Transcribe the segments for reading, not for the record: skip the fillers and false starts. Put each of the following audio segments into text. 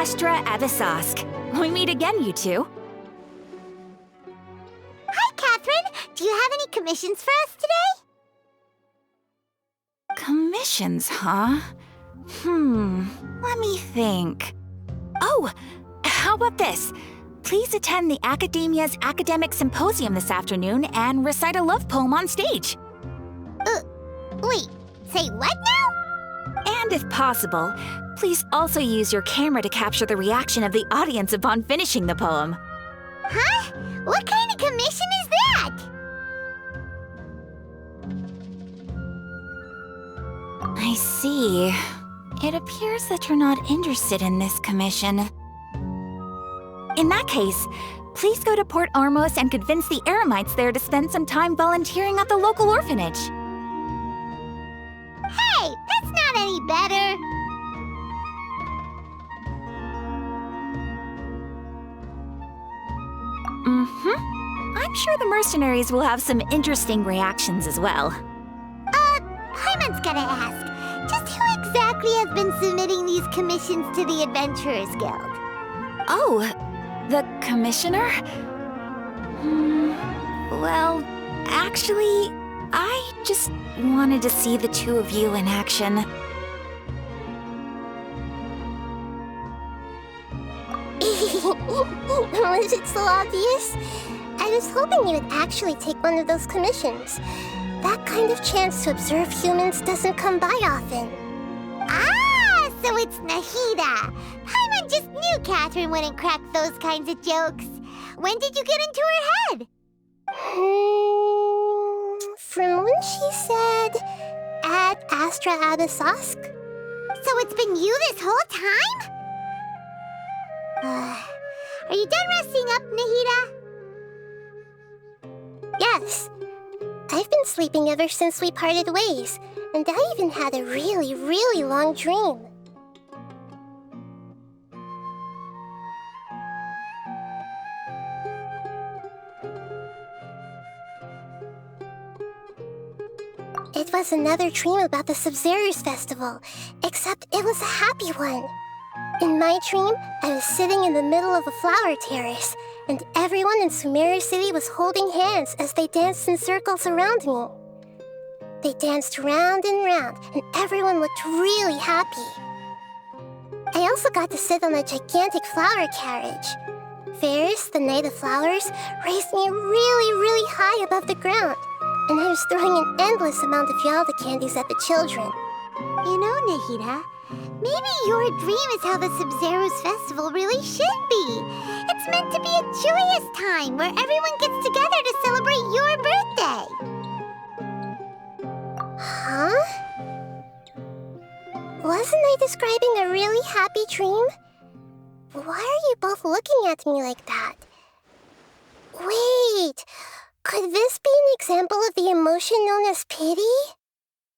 Astra Abyssosque. We meet again, you two. Hi, Catherine. Do you have any commissions for us today? Commissions, huh? Let me think. Oh, how about this? Please attend the Academia's Academic Symposium this afternoon and recite a love poem on stage. Wait, say what now? And if possible, please also use your camera to capture the reaction of the audience upon finishing the poem. Huh? What kind of commission is that? I see. It appears that you're not interested in this commission. In that case, please go to Port Ormos and convince the Eremites there to spend some time volunteering at the local orphanage. Hey, that's not any better. I'm sure the mercenaries will have some interesting reactions as well. Paimon's gotta ask, just who exactly has been submitting these commissions to the Adventurers Guild? Oh, the commissioner? Well, actually, I just wanted to see the two of you in action. Was it so obvious? I was hoping you would actually take one of those commissions. That kind of chance to observe humans doesn't come by often. Ah, so it's Nahida. Paimon just knew Catherine wouldn't crack those kinds of jokes. When did you get into her head? From when she said, at Astra Abyssosque. So it's been you this whole time? Are you done resting up, Nahida? Yes. I've been sleeping ever since we parted ways, and I even had a really, really long dream. It was another dream about the Sumeru festival, except it was a happy one. In my dream, I was sitting in the middle of a flower terrace, and everyone in Sumeru City was holding hands as they danced in circles around me. They danced round and round, and everyone looked really happy. I also got to sit on a gigantic flower carriage. Ferris, the Knight of Flowers, raised me really, really high above the ground, and I was throwing an endless amount of Yalda candies at the children. You know, Nahida, maybe your dream is how the Sumeru's festival really should be. It's meant to be a joyous time where everyone gets together to celebrate your birthday. Huh? Wasn't I describing a really happy dream? Why are you both looking at me like that? Wait, could this be an example of the emotion known as pity?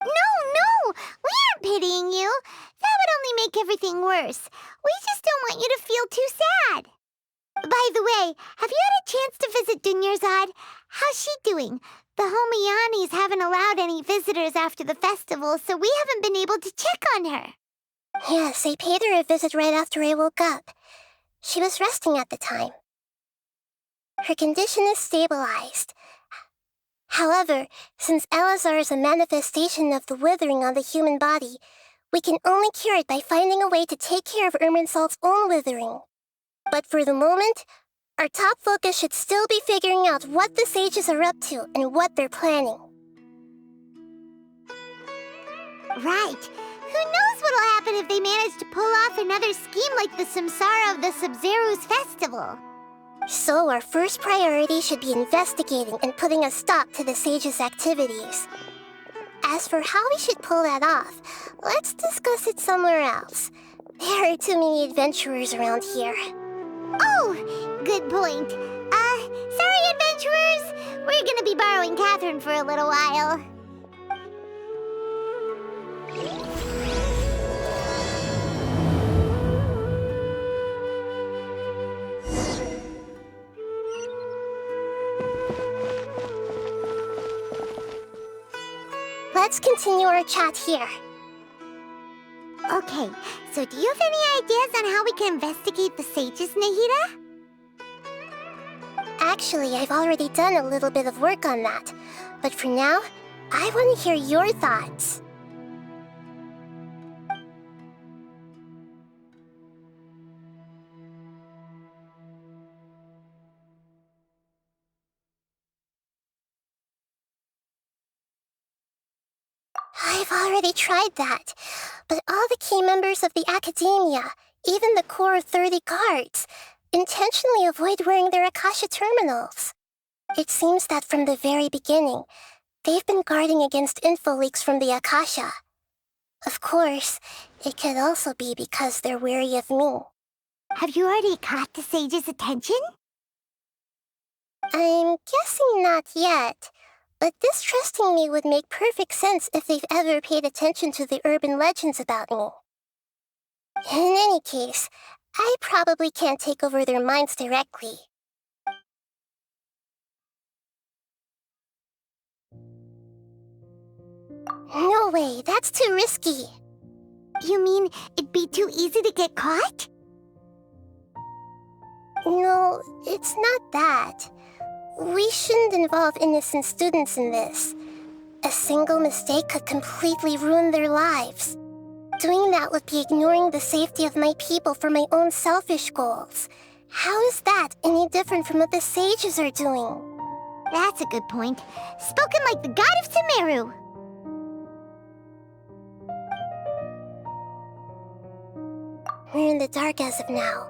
No, we aren't pitying you. That would only make everything worse. We just don't want you to feel too sad. By the way, have you had a chance to visit Dunyarzad? How's she doing? The Homianis haven't allowed any visitors after the festival, so we haven't been able to check on her. Yes, I paid her a visit right after I woke up. She was resting at the time. Her condition is stabilized. However, since Elazar is a manifestation of the withering on the human body, we can only cure it by finding a way to take care of Irminsul's own withering. But for the moment, our top focus should still be figuring out what the sages are up to and what they're planning. Right. Who knows what'll happen if they manage to pull off another scheme like the Samsara of the Sumeru's festival? So our first priority should be investigating and putting a stop to the sages' activities. As for how we should pull that off, let's discuss it somewhere else. There are too many adventurers around here. Oh, good point. Sorry, adventurers. We're gonna be borrowing Catherine for a little while. Let's continue our chat here. Okay, so do you have any ideas on how we can investigate the sages, Nahida? Actually, I've already done a little bit of work on that. But for now, I want to hear your thoughts. I've already tried that, but all the key members of the Academia, even the core 30 guards, intentionally avoid wearing their Akasha terminals. It seems that from the very beginning, they've been guarding against info leaks from the Akasha. Of course, it could also be because they're wary of me. Have you already caught the sage's attention? I'm guessing not yet, but distrusting me would make perfect sense if they've ever paid attention to the urban legends about me. In any case, I probably can't take over their minds directly. No way, that's too risky. You mean it'd be too easy to get caught? No, it's not that. We shouldn't involve innocent students in this. A single mistake could completely ruin their lives. Doing that would be ignoring the safety of my people for my own selfish goals. How is that any different from what the sages are doing? That's a good point. Spoken like the god of Sumeru. We're in the dark as of now.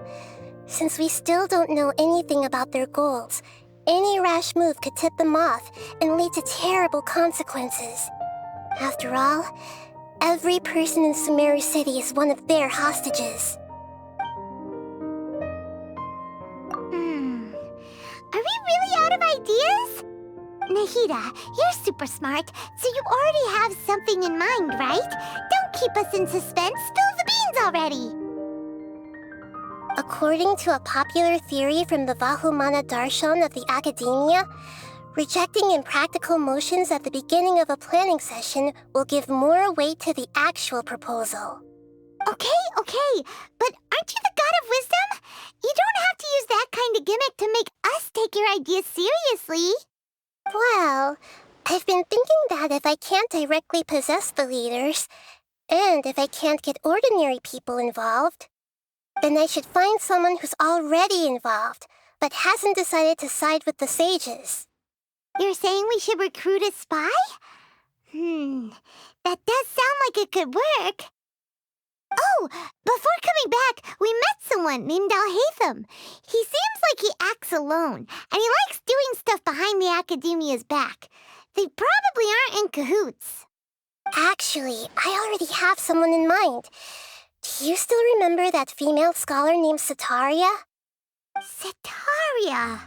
Since we still don't know anything about their goals, any rash move could tip them off and lead to terrible consequences. After all, every person in Sumeru City is one of their hostages. Are we really out of ideas? Nahida, you're super smart, so you already have something in mind, right? Don't keep us in suspense. Spill the beans already. According to a popular theory from the Vahumana Darshan of the Academia, rejecting impractical motions at the beginning of a planning session will give more weight to the actual proposal. Okay, but aren't you the god of wisdom? You don't have to use that kind of gimmick to make us take your ideas seriously. Well, I've been thinking that if I can't directly possess the leaders, and if I can't get ordinary people involved, then I should find someone who's already involved, but hasn't decided to side with the sages. You're saying we should recruit a spy? That does sound like it could work. Oh, before coming back, we met someone named Alhaitham. He seems like he acts alone, and he likes doing stuff behind the Academia's back. They probably aren't in cahoots. Actually, I already have someone in mind. Do you still remember that female scholar named Sataria? Sataria.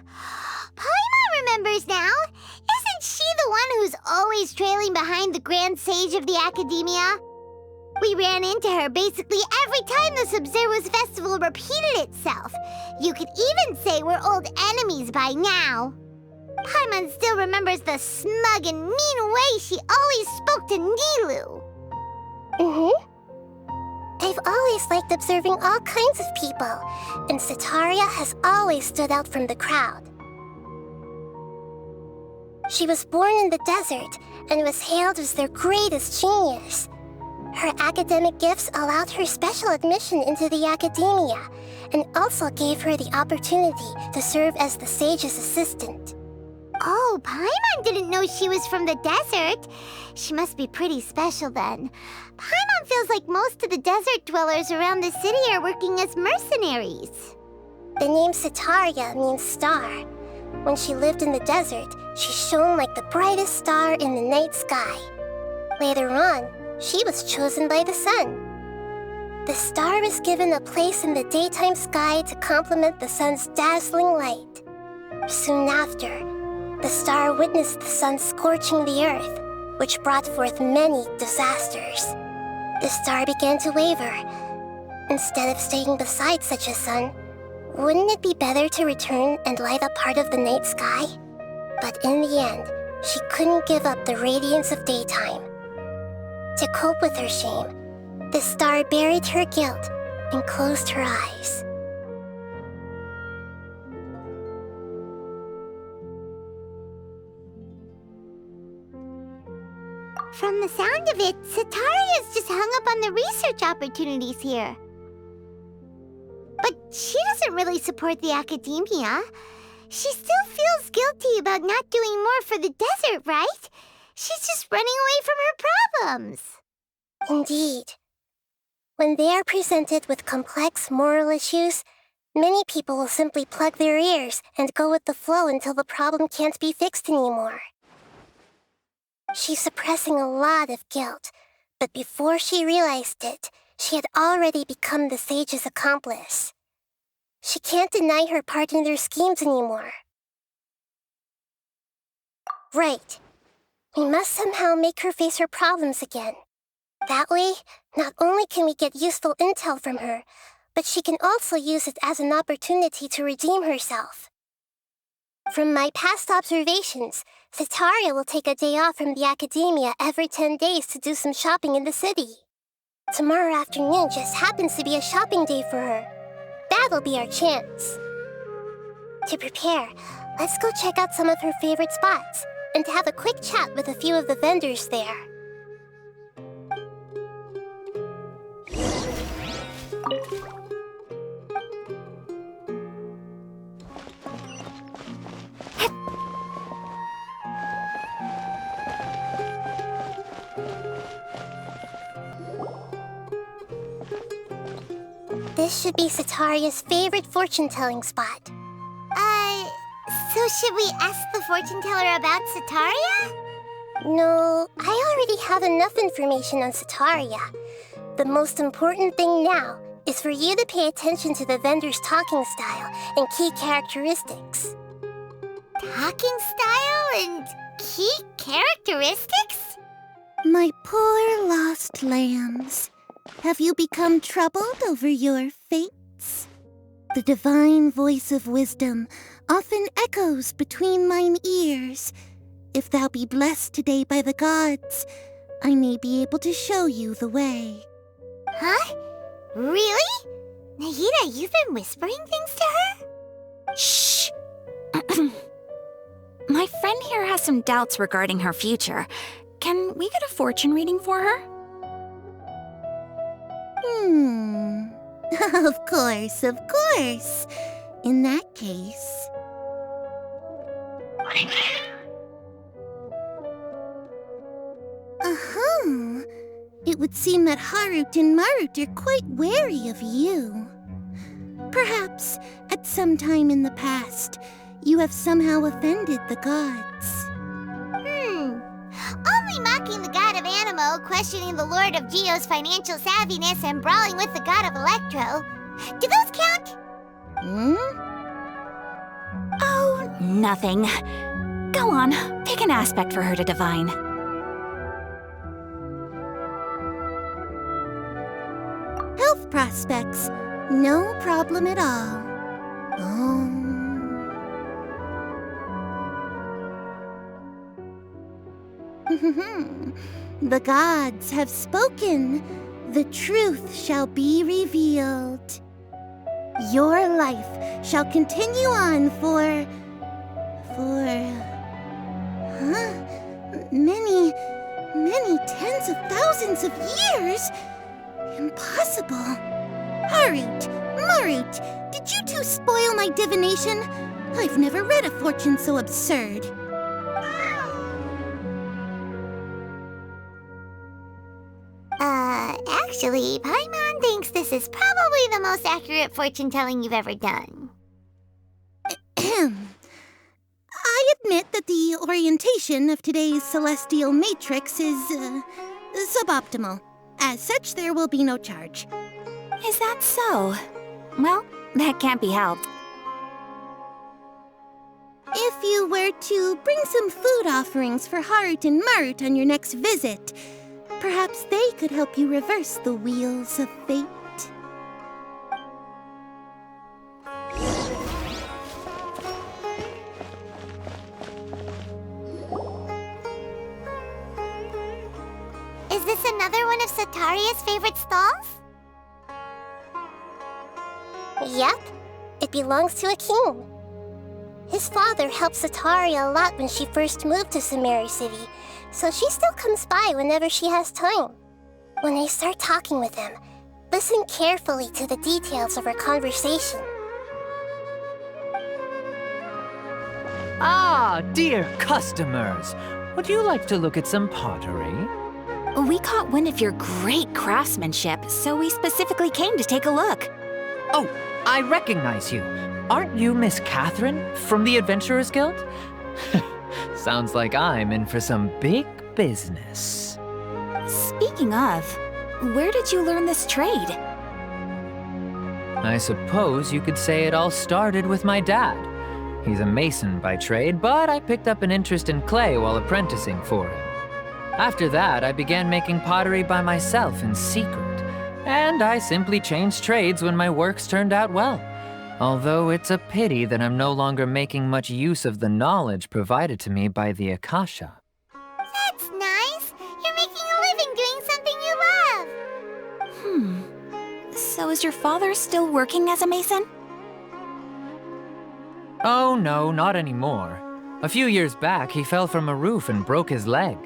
Paimon remembers now. Isn't she the one who's always trailing behind the Grand Sage of the Academia? We ran into her basically every time the Sumeru festival repeated itself. You could even say we're old enemies by now. Paimon still remembers the smug and mean way she always spoke to Nilu. I've always liked observing all kinds of people, and Sataria has always stood out from the crowd. She was born in the desert and was hailed as their greatest genius. Her academic gifts allowed her special admission into the Academia, and also gave her the opportunity to serve as the sage's assistant. Oh, Paimon didn't know she was from the desert. She must be pretty special then. Paimon feels like most of the desert dwellers around the city are working as mercenaries. The name Sataria means star. When she lived in the desert, she shone like the brightest star in the night sky. Later on, she was chosen by the sun. The star was given a place in the daytime sky to complement the sun's dazzling light. Soon after, the star witnessed the sun scorching the earth, which brought forth many disasters. The star began to waver. Instead of staying beside such a sun, wouldn't it be better to return and light up part of the night sky? But in the end, she couldn't give up the radiance of daytime. To cope with her shame, The star buried her guilt and closed her eyes. From the sound of it, Sataria's just hung up on the research opportunities here. But she doesn't really support the academia. She still feels guilty about not doing more for the desert, right? She's just running away from her problems. Indeed. When they are presented with complex moral issues, many people will simply plug their ears and go with the flow until the problem can't be fixed anymore. She's suppressing a lot of guilt, but before she realized it, she had already become the sage's accomplice. She can't deny her part in their schemes anymore. Right. We must somehow make her face her problems again. That way, not only can we get useful intel from her, but she can also use it as an opportunity to redeem herself. From my past observations, Sataria will take a day off from the academia every 10 days to do some shopping in the city. Tomorrow afternoon just happens to be a shopping day for her. That'll be our chance. To prepare, let's go check out some of her favorite spots and have a quick chat with a few of the vendors there. This should be Sataria's favorite fortune-telling spot. So should we ask the fortune teller about Sataria? No, I already have enough information on Sataria. The most important thing now is for you to pay attention to the vendor's talking style and key characteristics. Talking style and key characteristics? My poor lost lambs, have you become troubled over your fates? The divine voice of wisdom often echoes between mine ears. If thou be blessed today by the gods, I may be able to show you the way. Huh? Really? Nahida, you've been whispering things to her? Shh! My friend here has some doubts regarding her future. Can we get a fortune reading for her? Of course, of course. In that case... It would seem that Harut and Marut are quite wary of you. Perhaps, at some time in the past, you have somehow offended the gods. Only mocking the god of Animo, questioning the lord of Geo's financial savviness, and brawling with the god of Electro. Do those count? Oh, nothing. Go on, pick an aspect for her to divine. Health prospects, no problem at all. The gods have spoken. The truth shall be revealed. Your life shall continue on for many tens of thousands of years. Impossible. Harut, Marut, did you two spoil my divination? I've never read a fortune so absurd. Actually, Paimon thinks this is probably the most accurate fortune-telling you've ever done. I admit that the orientation of today's celestial matrix is suboptimal. As such, there will be no charge. Is that so? Well, that can't be helped. If you were to bring some food offerings for Harut and Marut on your next visit, perhaps they could help you reverse the wheels of fate. Is this another another one of Sataria's favorite stalls? Yep, it belongs to a king. His father helped Sataria a lot when she first moved to Sumeru City, so she still comes by whenever she has time. When I start talking with him, listen carefully to the details of our conversation. Ah, dear customers! Would you like to look at some pottery? We caught wind of your great craftsmanship, so we specifically came to take a look. Oh, I recognize you. Aren't you Miss Catherine from the Adventurers Guild? Sounds like I'm in for some big business. Speaking of, where did you learn this trade? I suppose you could say it all started with my dad. He's a mason by trade, but I picked up an interest in clay while apprenticing for him. After that, I began making pottery by myself in secret, and I simply changed trades when my works turned out well. Although it's a pity that I'm no longer making much use of the knowledge provided to me by the Akasha. That's nice. You're making a living doing something you love. So is your father still working as a mason? Oh no, not anymore. A few years back, he fell from a roof and broke his leg.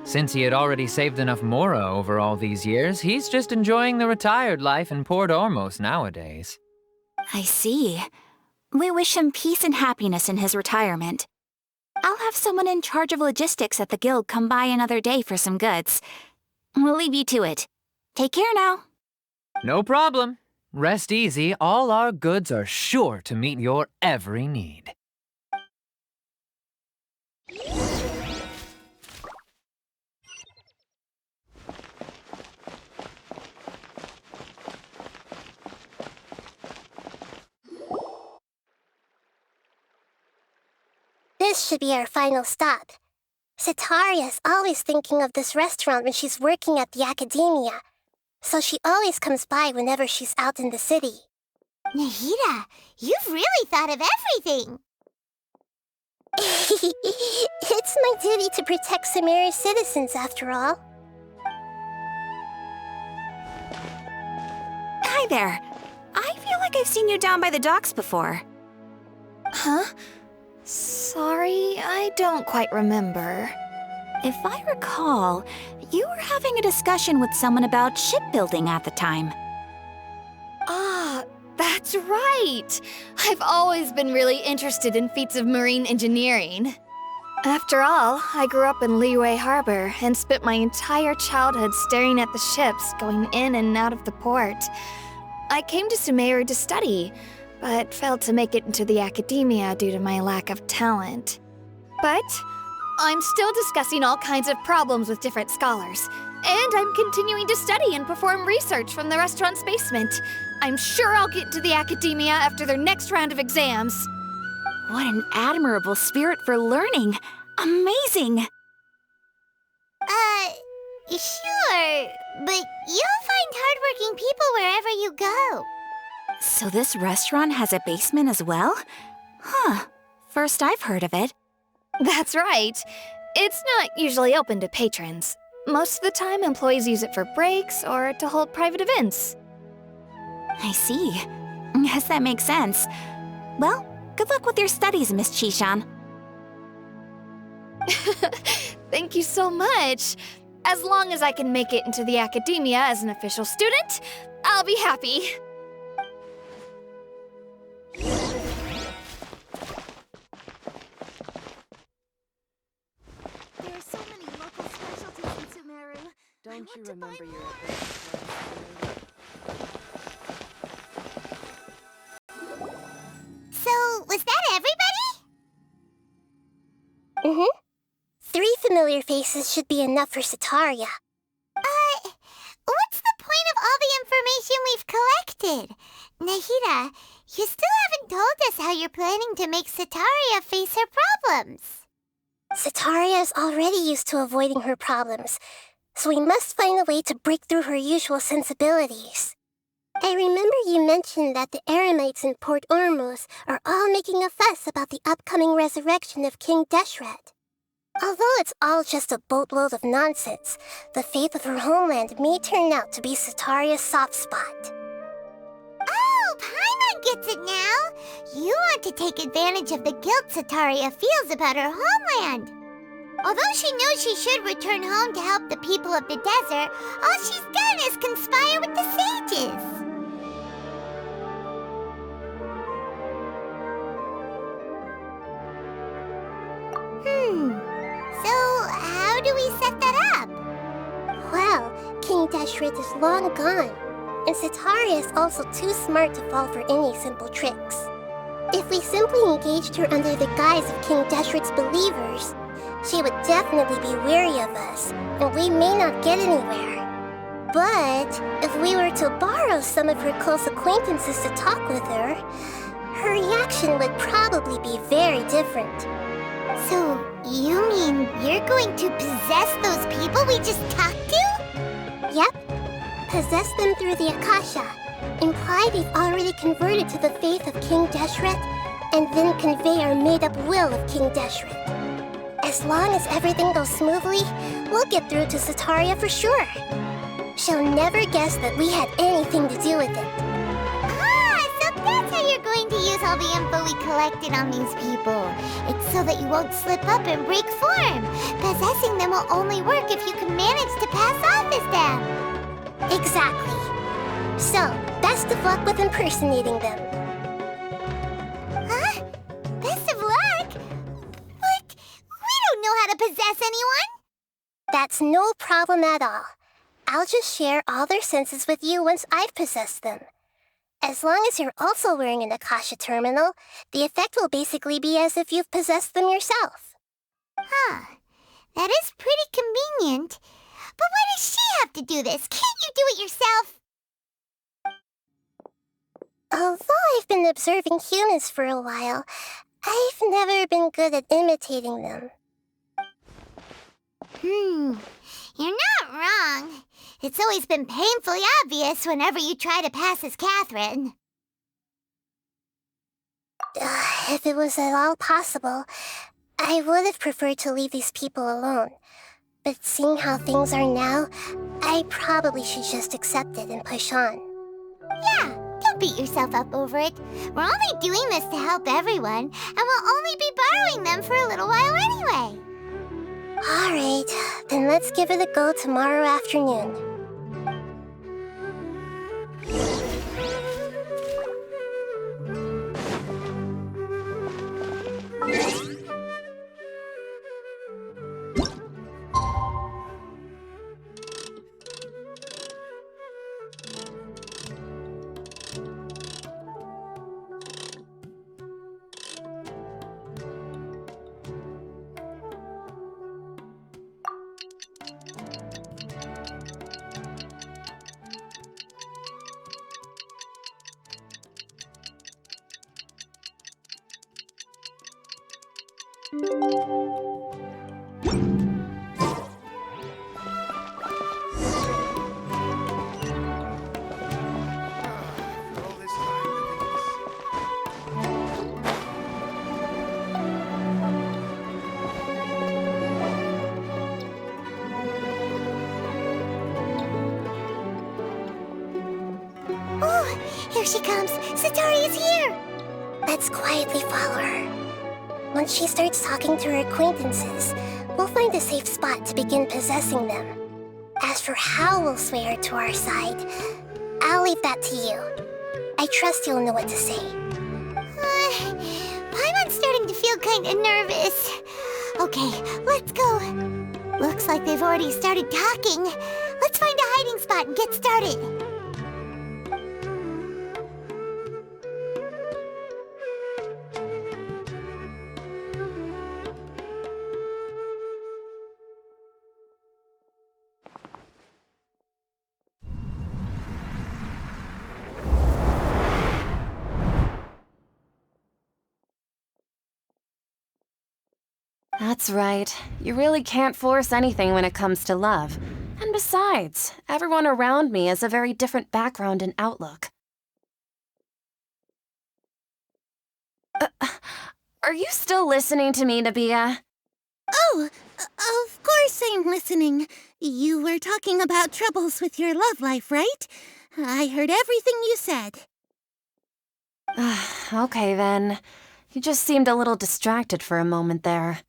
Since he had already saved enough mora over all these years, he's just enjoying the retired life in Port Ormos nowadays. I see. We wish him peace and happiness in his retirement. I'll have someone in charge of logistics at the guild come by another day for some goods. We'll leave you to it. Take care now. No problem. Rest easy, all our goods are sure to meet your every need. This should be our final stop. Sataria's always thinking of this restaurant when she's working at the academia, so she always comes by whenever she's out in the city. Nahida, you've really thought of everything. It's my duty to protect Sumeru's citizens, after all. Hi there. I feel like I've seen you down by the docks before. Huh? Sorry, I don't quite remember. If I recall, you were having a discussion with someone about shipbuilding at the time. Ah, that's right! I've always been really interested in feats of marine engineering. After all, I grew up in Liyue Harbor and spent my entire childhood staring at the ships going in and out of the port. I came to Sumeru to study, but failed to make it into the academia due to my lack of talent. But I'm still discussing all kinds of problems with different scholars, and I'm continuing to study and perform research from the restaurant's basement. I'm sure I'll get into the academia after their next round of exams. What an admirable spirit for learning. Amazing! Sure, but you'll find hardworking people wherever you go. So this restaurant has a basement as well? Huh. First I've heard of it. That's right. It's not usually open to patrons. Most of the time, employees use it for breaks or to hold private events. I see. Yes, that makes sense. Well, good luck with your studies, Miss Chishan. Thank you so much. As long as I can make it into the academia as an official student, I'll be happy. There are so many local specialties in Sumeru. Don't you remember your So, was that everybody? Mm-hmm. 3 familiar faces should be enough for Sataria. What's the point of all the information we've collected? Nahida, you still haven't told us how you're planning to make Sataria face her problems. Sataria is already used to avoiding her problems, so we must find a way to break through her usual sensibilities. I remember you mentioned that the Eremites in Port Ormos are all making a fuss about the upcoming resurrection of King Deshret. Although it's all just a boatload of nonsense, the fate of her homeland may turn out to be Sataria's soft spot. Oh, Paimon gets it now! You want to take advantage of the guilt Sataria feels about her homeland. Although she knows she should return home to help the people of the desert, all she's done is conspire with the sages. So how do we set that up? Well, King Deshret is long gone, and Sataria is also too smart to fall for any simple tricks. If we simply engaged her under the guise of King Deshret's believers, she would definitely be wary of us, and we may not get anywhere. But if we were to borrow some of her close acquaintances to talk with her, her reaction would probably be very different. So, you mean you're going to possess those people we just talked to? Yep. Possess them through the Akasha. Imply they've already converted to the faith of King Deshret, and then convey our made-up will of King Deshret. As long as everything goes smoothly, we'll get through to Sataria for sure. She'll never guess that we had anything to do with it. So that's how you're going to use all the info we collected on these people. It's so that you won't slip up and break form. Possessing them will only work if you can manage to pass off as them. Exactly. So, best of luck with impersonating them. Huh? Best of luck? But we don't know how to possess anyone. That's no problem at all. I'll just share all their senses with you once I've possessed them. As long as you're also wearing an Akasha terminal, the effect will basically be as if you've possessed them yourself. Huh. That is pretty convenient. But why does she have to do this? Can't you do it yourself? Although I've been observing humans for a while, I've never been good at imitating them. You're not wrong. It's always been painfully obvious whenever you try to pass as Catherine. If it was at all possible, I would have preferred to leave these people alone. But seeing how things are now, I probably should just accept it and push on. Yeah, don't beat yourself up over it. We're only doing this to help everyone, and we'll only be borrowing them for a little while anyway. Alright, then let's give it a go tomorrow afternoon. Here she comes! Satari is here! Let's quietly follow her. Once she starts talking to her acquaintances, we'll find a safe spot to begin possessing them. As for how we'll sway her to our side, I'll leave that to you. I trust you'll know what to say. Paimon's starting to feel kinda nervous. Okay, let's go. Looks like they've already started talking. Let's find a hiding spot and get started. That's right. You really can't force anything when it comes to love. And besides, everyone around me has a very different background and outlook. Are you still listening to me, Nabia? Oh, Oh, of course I'm listening. You were talking about troubles with your love life, right? I heard everything you said. Okay then. You just seemed a little distracted for a moment there.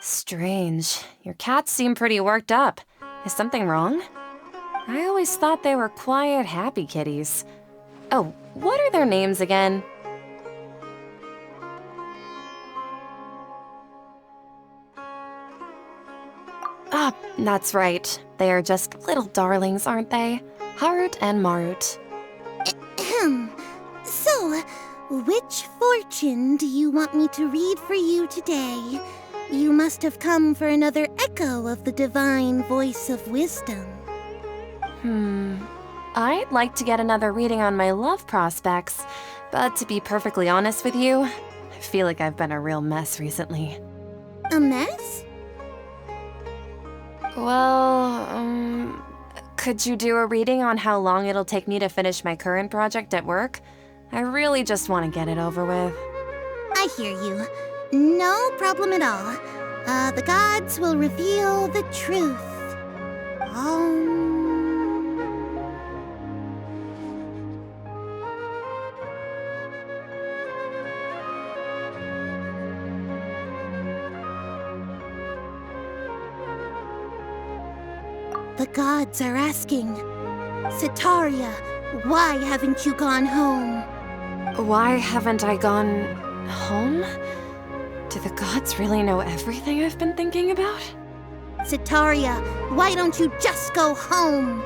Strange. Your cats seem pretty worked up. Is something wrong? I always thought they were quiet, happy kitties. Oh, what are their names again? Ah, that's right. They are just little darlings, aren't they? Harut and Marut. Ahem. So, which fortune do you want me to read for you today? You must have come for another echo of the divine voice of wisdom. I'd like to get another reading on my love prospects, but to be perfectly honest with you, I feel like I've been a real mess recently. A mess? Well, could you do a reading on how long it'll take me to finish my current project at work? I really just want to get it over with. I hear you. No problem at all. The gods will reveal the truth. The gods are asking, Sitaria, why haven't you gone home? Why haven't I gone home? Do the gods really know everything I've been thinking about? Sitaria, why don't you just go home?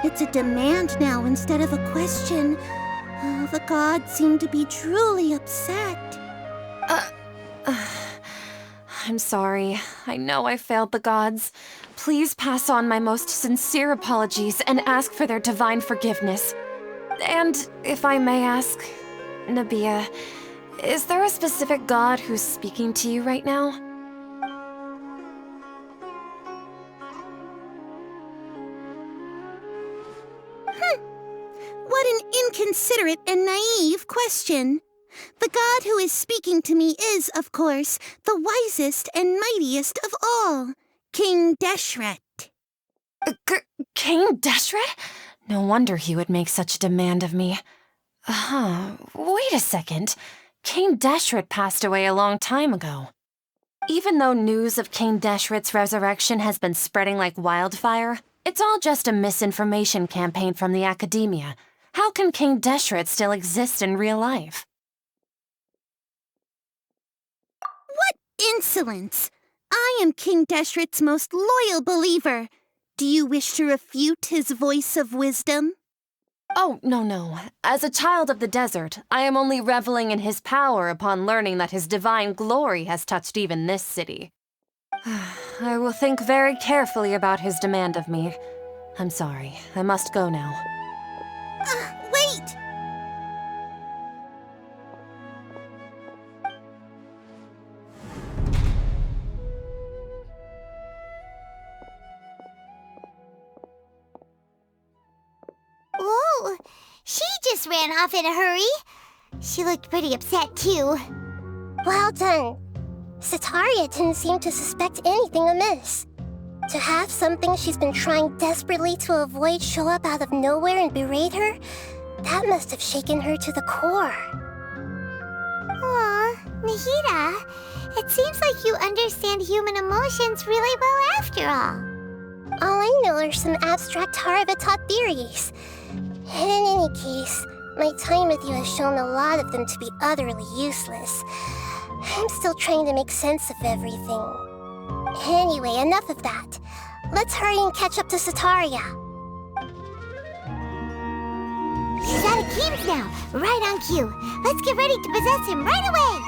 It's a demand now instead of a question. The gods seem to be truly upset. I'm sorry. I know I failed the gods. Please pass on my most sincere apologies and ask for their divine forgiveness. And if I may ask, Nabia, is there a specific god who's speaking to you right now? What an inconsiderate and naive question. The god who is speaking to me is, of course, the wisest and mightiest of all, King Deshret. King Deshret? No wonder he would make such a demand of me. Wait a second. King Deshret passed away a long time ago. Even though news of King Deshret's resurrection has been spreading like wildfire, it's all just a misinformation campaign from the academia. How can King Deshret still exist in real life? Insolence! I am King Deshret's most loyal believer. Do you wish to refute his voice of wisdom? Oh, no. As a child of the desert, I am only reveling in his power upon learning that his divine glory has touched even this city. I will think very carefully about his demand of me. I'm sorry. I must go now. Wait! Whoa! She just ran off in a hurry. She looked pretty upset, too. Well done. Sitaria didn't seem to suspect anything amiss. To have something she's been trying desperately to avoid show up out of nowhere and berate her, that must have shaken her to the core. Aw, Nahida, it seems like you understand human emotions really well after all. All I know are some abstract Harava-taught theories. In any case, my time with you has shown a lot of them to be utterly useless. I'm still trying to make sense of everything. Anyway, enough of that. Let's hurry and catch up to Sitaria. He's out of games now, right on cue. Let's get ready to possess him right away!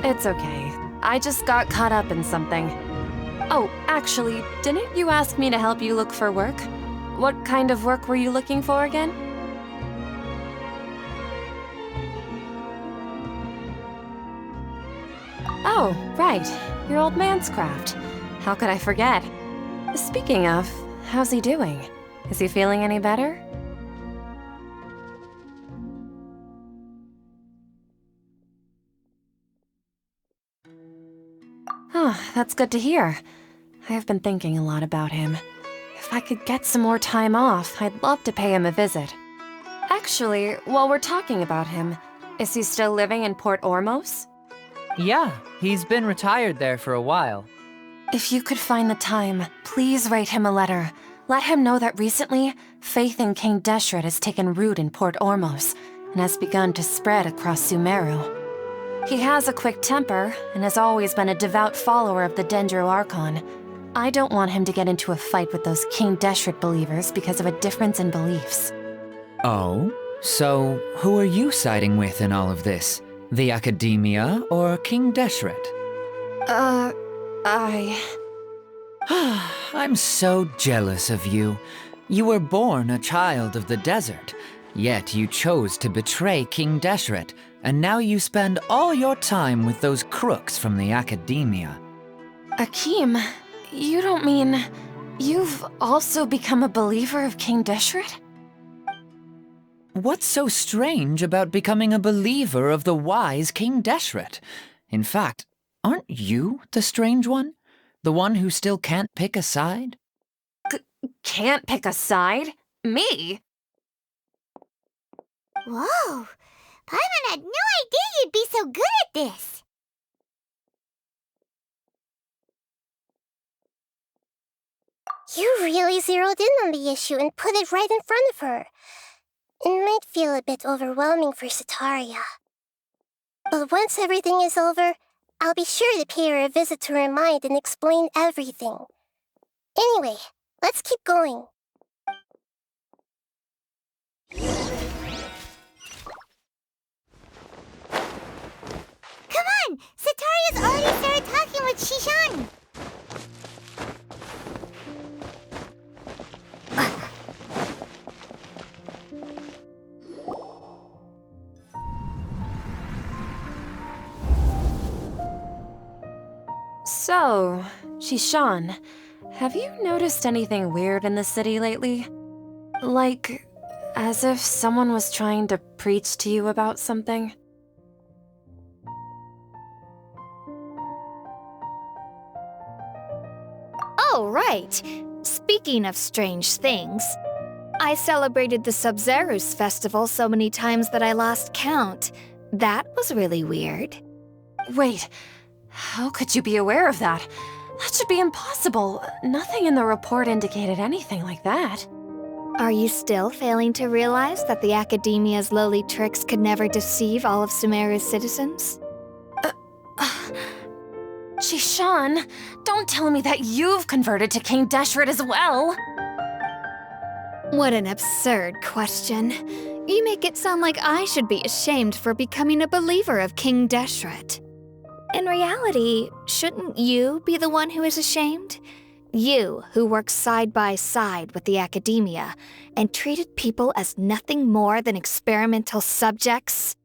It's okay. I just got caught up in something. Oh, actually, didn't you ask me to help you look for work? What kind of work were you looking for again? Oh, right. Your old man's craft. How could I forget? Speaking of, how's he doing? Is he feeling any better? Oh, that's good to hear. I have been thinking a lot about him. If I could get some more time off, I'd love to pay him a visit. Actually, while we're talking about him, is he still living in Port Ormos? Yeah, he's been retired there for a while. If you could find the time, please write him a letter. Let him know that recently, faith in King Deshret has taken root in Port Ormos and has begun to spread across Sumeru. He has a quick temper and has always been a devout follower of the Dendro Archon. I don't want him to get into a fight with those King Deshret believers because of a difference in beliefs. Oh? So, who are you siding with in all of this? The Academia or King Deshret? I'm so jealous of you. You were born a child of the desert, yet you chose to betray King Deshret, and now you spend all your time with those crooks from the Academia. Akeem, you don't mean you've also become a believer of King Deshret? What's so strange about becoming a believer of the wise King Deshret? In fact, aren't you the strange one? The one who still can't pick a side? Can't pick a side? Me? Whoa! Paimon had no idea you'd be so good at this! You really zeroed in on the issue and put it right in front of her. It might feel a bit overwhelming for Sataria. But once everything is over, I'll be sure to pay her a visit to her mind and explain everything. Anyway, let's keep going. Come on! Sataria's already started talking with Shishan! So, Shishan, have you noticed anything weird in the city lately? Like, as if someone was trying to preach to you about something? Oh, right. Speaking of strange things, I celebrated the Sub-Zerus festival so many times that I lost count. That was really weird. Wait, how could you be aware of that? That should be impossible. Nothing in the report indicated anything like that. Are you still failing to realize that the Academia's lowly tricks could never deceive all of Sumeru's citizens? Shishan, don't tell me that you've converted to King Deshret as well. What an absurd question. You make it sound like I should be ashamed for becoming a believer of King Deshret. In reality, shouldn't you be the one who is ashamed? You, who works side by side with the Academia and treated people as nothing more than experimental subjects?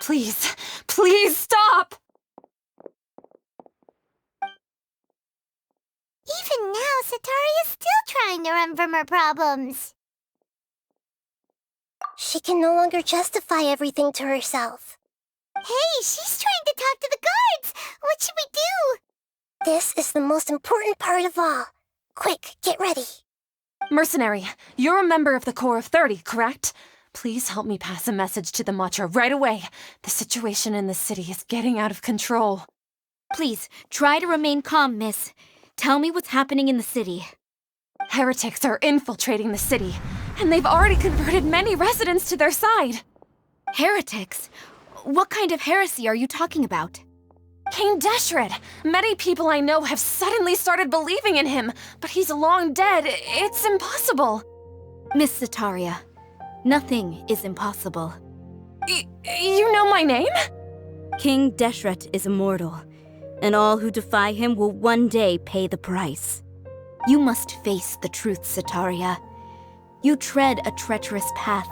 Please, please stop! Even now, Sataria's still trying to run from her problems. She can no longer justify everything to herself. Hey, she's trying to talk to the guards! What should we do? This is the most important part of all. Quick, get ready. Mercenary, you're a member of the Corps of 30, correct? Please help me pass a message to the Matcha right away. The situation in the city is getting out of control. Please, try to remain calm, miss. Tell me what's happening in the city. Heretics are infiltrating the city, and they've already converted many residents to their side. Heretics? What kind of heresy are you talking about? King Deshret! Many people I know have suddenly started believing in him, but he's long dead. It's impossible. Miss Sataria, nothing is impossible. You know my name? King Deshret is immortal. and all who defy him will one day pay the price. You must face the truth, Sataria. You tread a treacherous path,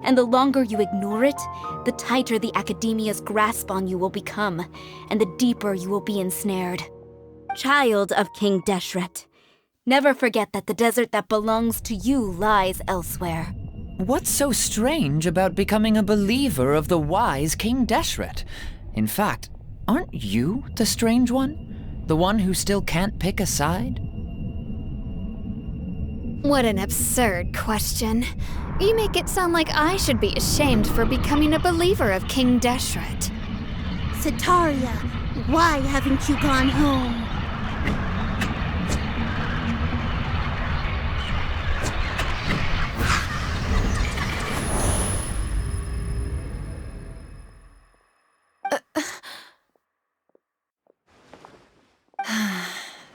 and the longer you ignore it, the tighter the Academia's grasp on you will become, and the deeper you will be ensnared. Child of King Deshret, never forget that the desert that belongs to you lies elsewhere. What's so strange about becoming a believer of the wise King Deshret? In fact, aren't you the strange one? The one who still can't pick a side? What an absurd question. You make it sound like I should be ashamed for becoming a believer of King Deshret. Sataria, why haven't you gone home?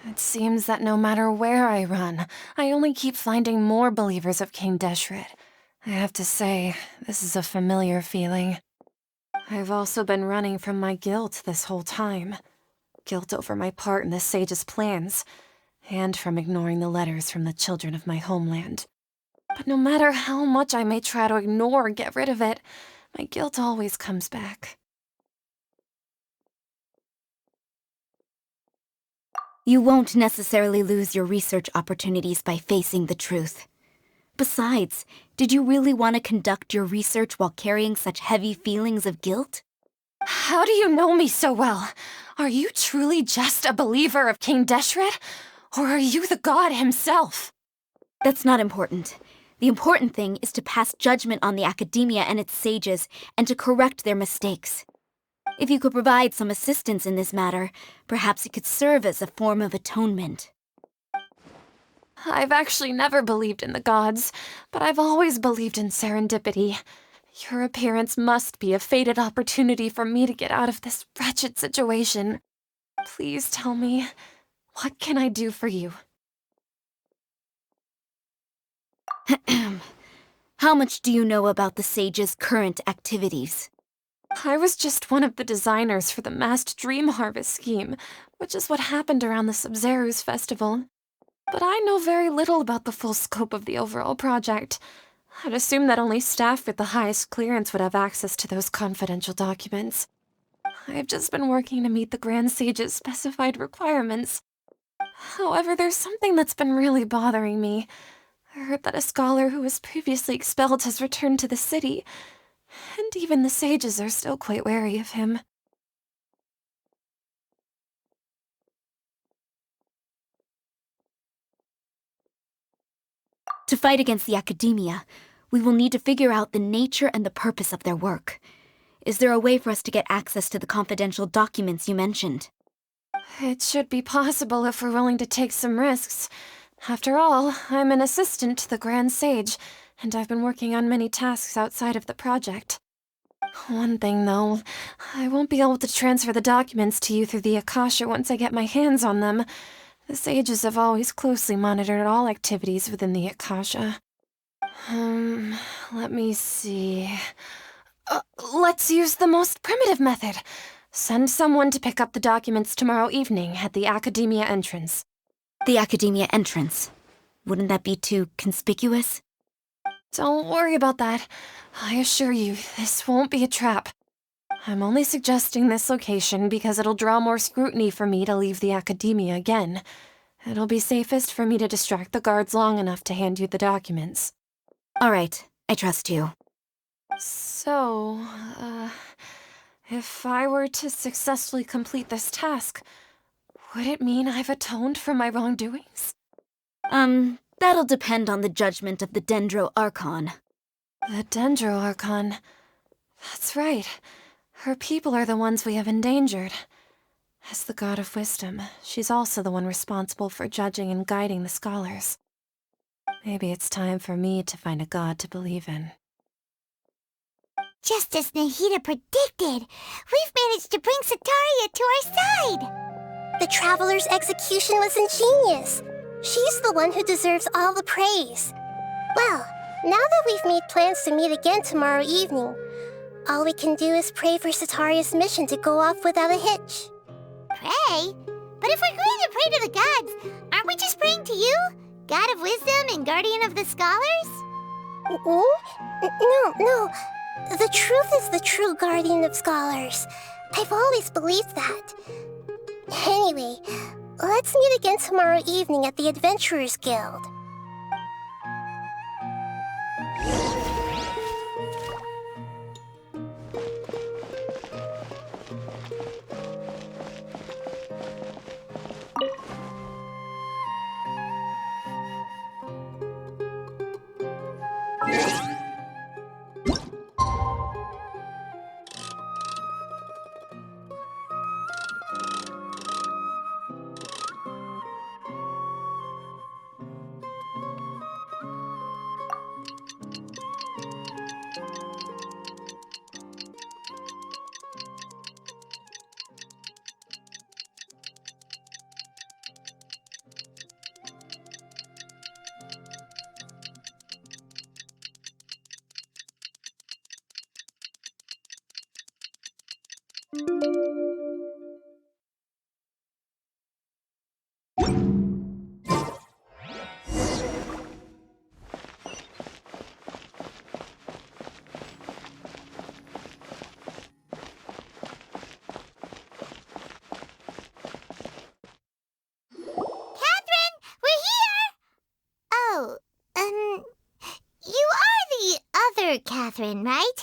It seems that no matter where I run, I only keep finding more believers of King Deshret. I have to say, this is a familiar feeling. I've also been running from my guilt this whole time. Guilt over my part in the sage's plans, and from ignoring the letters from the children of my homeland. But no matter how much I may try to ignore or get rid of it, my guilt always comes back. You won't necessarily lose your research opportunities by facing the truth. Besides, did you really want to conduct your research while carrying such heavy feelings of guilt? How do you know me so well? Are you truly just a believer of King Deshret? Or are you the god himself? That's not important. The important thing is to pass judgment on the Academia and its sages, and to correct their mistakes. If you could provide some assistance in this matter, perhaps it could serve as a form of atonement. I've actually never believed in the gods, but I've always believed in serendipity. Your appearance must be a fated opportunity for me to get out of this wretched situation. Please tell me, what can I do for you? How much do you know about the sage's current activities? I was just one of the designers for the masked dream harvest scheme, which is what happened around the Sumeru's festival. But I know very little about the full scope of the overall project. I'd assume that only staff with the highest clearance would have access to those confidential documents. I've just been working to meet the Grand Sage's specified requirements. However, there's something that's been really bothering me. I heard that a scholar who was previously expelled has returned to the city, and even the sages are still quite wary of him. To fight against the Academia, we will need to figure out the nature and the purpose of their work. Is there a way for us to get access to the confidential documents you mentioned? It should be possible if we're willing to take some risks. After all, I'm an assistant to the Grand Sage, and I've been working on many tasks outside of the project. One thing, though, I won't be able to transfer the documents to you through the Akasha once I get my hands on them. The sages have always closely monitored all activities within the Akasha. Let me see. Let's use the most primitive method. Send someone to pick up the documents tomorrow evening at the Academia entrance. The Academia entrance. Wouldn't that be too conspicuous? Don't worry about that. I assure you, this won't be a trap. I'm only suggesting this location because it'll draw more scrutiny for me to leave the Academia again. It'll be safest for me to distract the guards long enough to hand you the documents. All right, I trust you. So, if I were to successfully complete this task, would it mean I've atoned for my wrongdoings? That'll depend on the judgment of the Dendro Archon. The Dendro Archon. That's right. Her people are the ones we have endangered. As the god of wisdom, she's also the one responsible for judging and guiding the scholars. Maybe it's time for me to find a god to believe in. Just as Nahida predicted, we've managed to bring Sataria to our side! The Traveler's execution was ingenious. She's the one who deserves all the praise. Well, now that we've made plans to meet again tomorrow evening, all we can do is pray for Sataria's mission to go off without a hitch. pray. But if we're going to pray to the gods, aren't we just praying to you? God of wisdom and guardian of the scholars? No. The truth is the true guardian of scholars. I've always believed that. Anyway, let's meet again tomorrow evening at the Adventurers Guild. Catherine, right?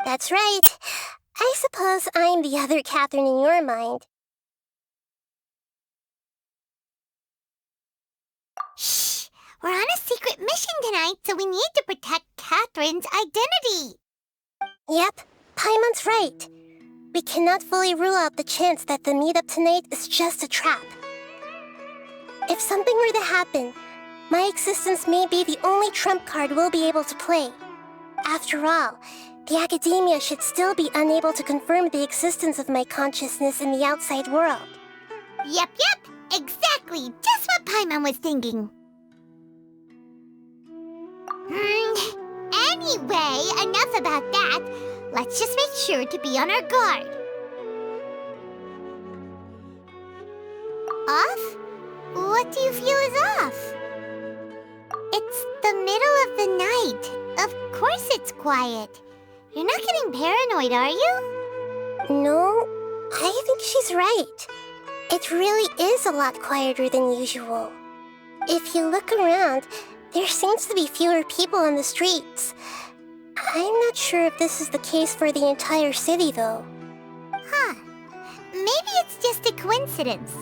That's right. I suppose I'm the other Catherine in your mind. Shh! We're on a secret mission tonight, so we need to protect Catherine's identity. Yep, Paimon's right. We cannot fully rule out the chance that the meetup tonight is just a trap. If something were to happen, my existence may be the only trump card we'll be able to play. After all, the Academia should still be unable to confirm the existence of my consciousness in the outside world. Yep, exactly, just what Paimon was thinking. Anyway, enough about that. Let's just make sure to be on our guard. Off? What do you feel is off? It's the middle of the night. Of course it's quiet. You're not getting paranoid, are you? No, I think she's right. It really is a lot quieter than usual. If you look around, there seems to be fewer people on the streets. I'm not sure if this is the case for the entire city, though. Huh. Maybe it's just a coincidence.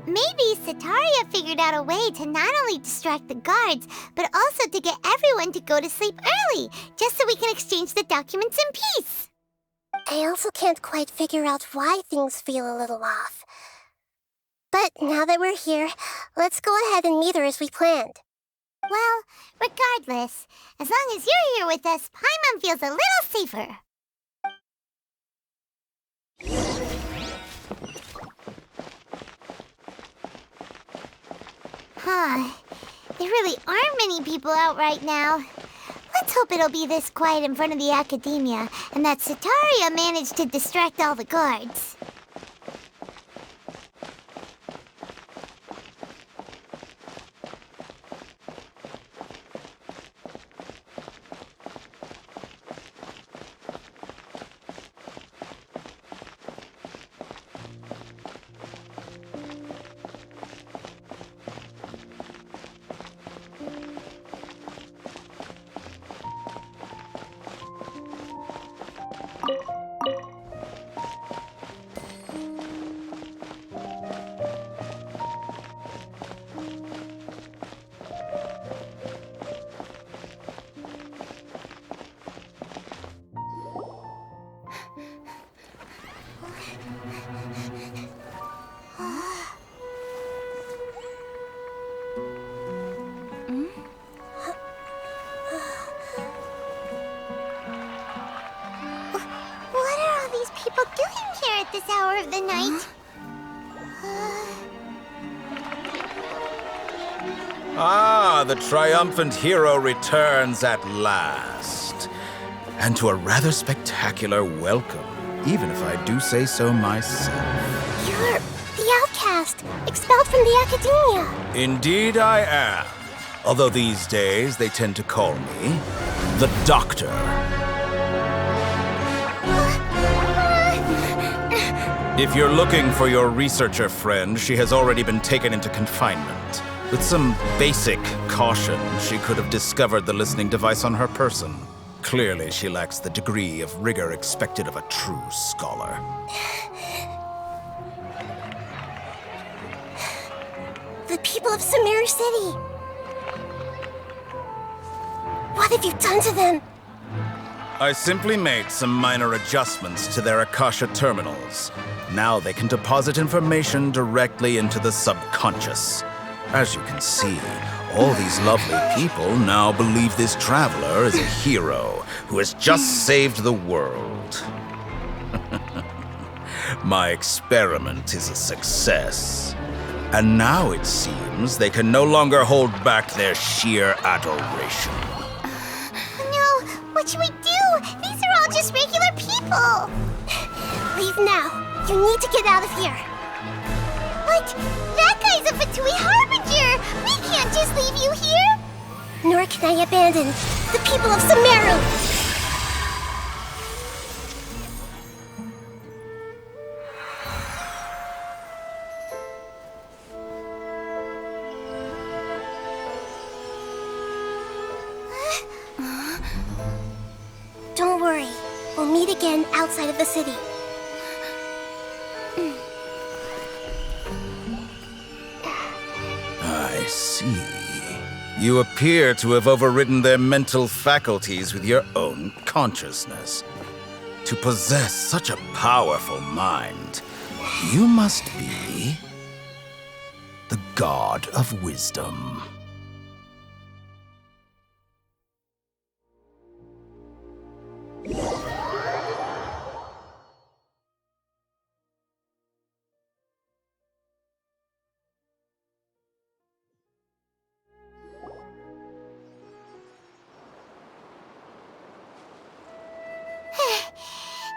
Maybe Setaria figured out a way to not only distract the guards, but also to get everyone to go to sleep early, just so we can exchange the documents in peace. I also can't quite figure out why things feel a little off. But now that we're here, let's go ahead and meet her as we planned. Well, regardless, as long as you're here with us, Paimon feels a little safer. There really aren't many people out right now. Let's hope it'll be this quiet in front of the Academia, and that Setaria managed to distract all the guards. This hour of the night. Ah, the triumphant hero returns at last. And to a rather spectacular welcome, even if I do say so myself. outcast, expelled from the academia. Indeed I am. Although these days they tend to call me the Doctor. If you're looking for your researcher friend, she has already been taken into confinement. With some basic caution, she could have discovered the listening device on her person. Clearly, she lacks the degree of rigor expected of a true scholar. The people of Sumeru City. What have you done to them? I simply made some minor adjustments to their Akasha terminals. Now they can deposit information directly into the subconscious. As you can see, all these lovely people now believe this traveler is a hero who has just saved the world. My experiment is a success. And now it seems they can no longer hold back their sheer adoration. No, what should we do? These are all just regular people. Leave now. You need to get out of here. What? That guy's a Fatui Harbinger! We can't just leave you here! Nor can I abandon the people of Sumeru. Don't worry. We'll meet again outside of the city. I see. You appear to have overridden their mental faculties with your own consciousness. To possess such a powerful mind, you must be the god of wisdom.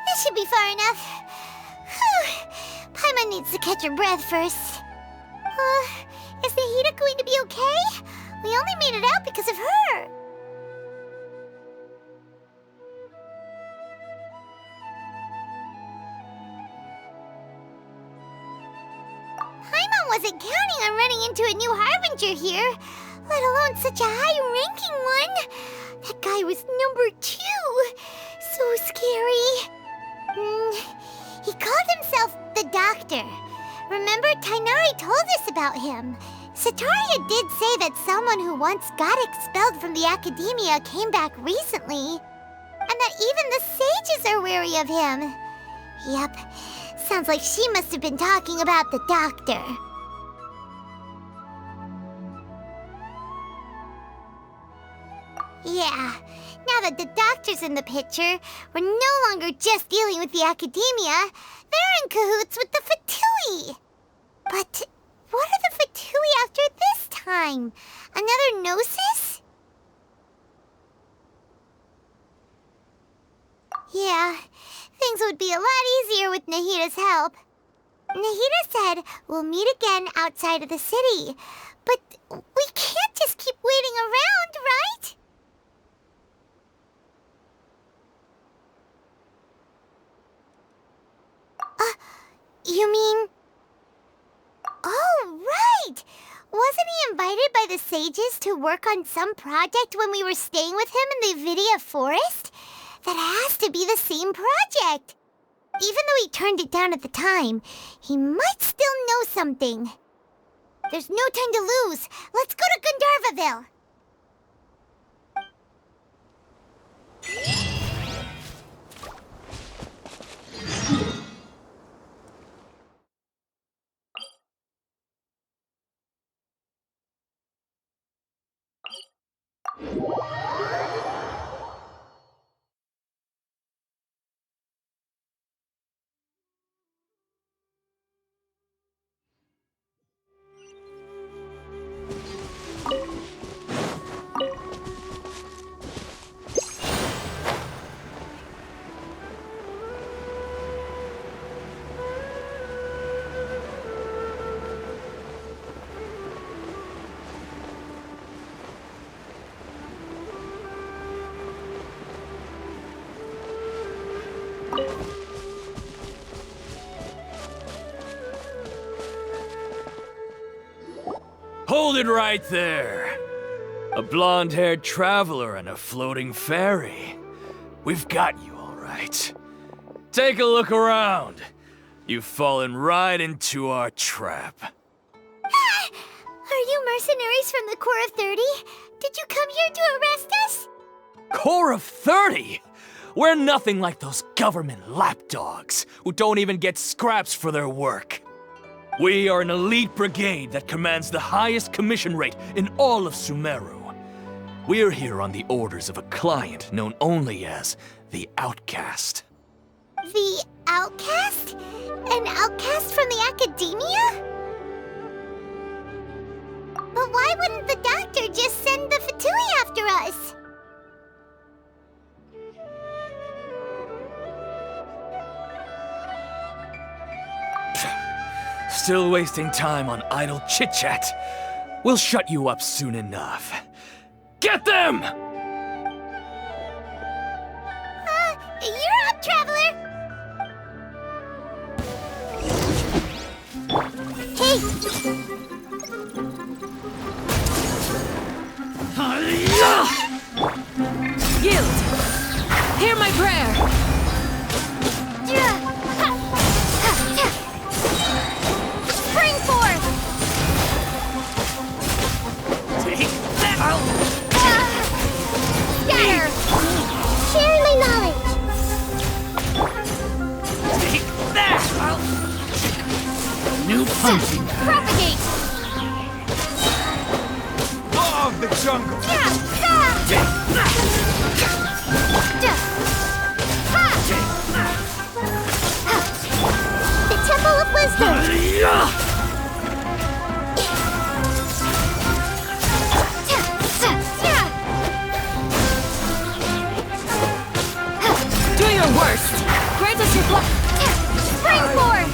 This should be far enough. Whew. Paimon needs to catch her breath first. Is Nahida going to be okay? We only made it out because of her. Paimon wasn't counting on running into a new Harbinger here, let alone such a high-ranking one. That guy was number 2. So scary. He called himself the Doctor. Remember, Tainari told us about him. Sataria did say that someone who once got expelled from the academia came back recently. And that even the sages are wary of him. Yep, sounds like she must have been talking about the Doctor. Yeah, now that the Doctor's in the picture, we're no longer just dealing with the academia. They're in cahoots with the Fatui. But what are the Fatui after this time? Another Gnosis? Yeah, things would be a lot easier with Nahida's help. Nahida said we'll meet again outside of the city. But we can't just keep waiting around, right? You mean... Oh, right! Wasn't he invited by the sages to work on some project when we were staying with him in the Avidia Forest? That has to be the same project! Even though he turned it down at the time, he might still know something. There's no time to lose. Let's go to Gandharvaville! Hold it right there. A blonde-haired traveler and a floating fairy. We've got you all right. Take a look around. You've fallen right into our trap. Are you mercenaries from the Corps of 30? Did you come here to arrest us? Corps of 30? We're nothing like those government lapdogs who don't even get scraps for their work. We are an elite brigade that commands the highest commission rate in all of Sumeru. We're here on the orders of a client known only as the Outcast. The Outcast? An outcast from the academia? But why wouldn't the doctor just send the Fatui after us? Still wasting time on idle chit-chat. We'll shut you up soon enough. Get them! You're up, traveler! Hey! Yield! Hear my prayer! Spring forth! Take that! Scatter! Sharing my knowledge. Take that! New punching. Propagate! Law of the jungle! The Temple of Wisdom. Do your worst! Grant us your Springboard!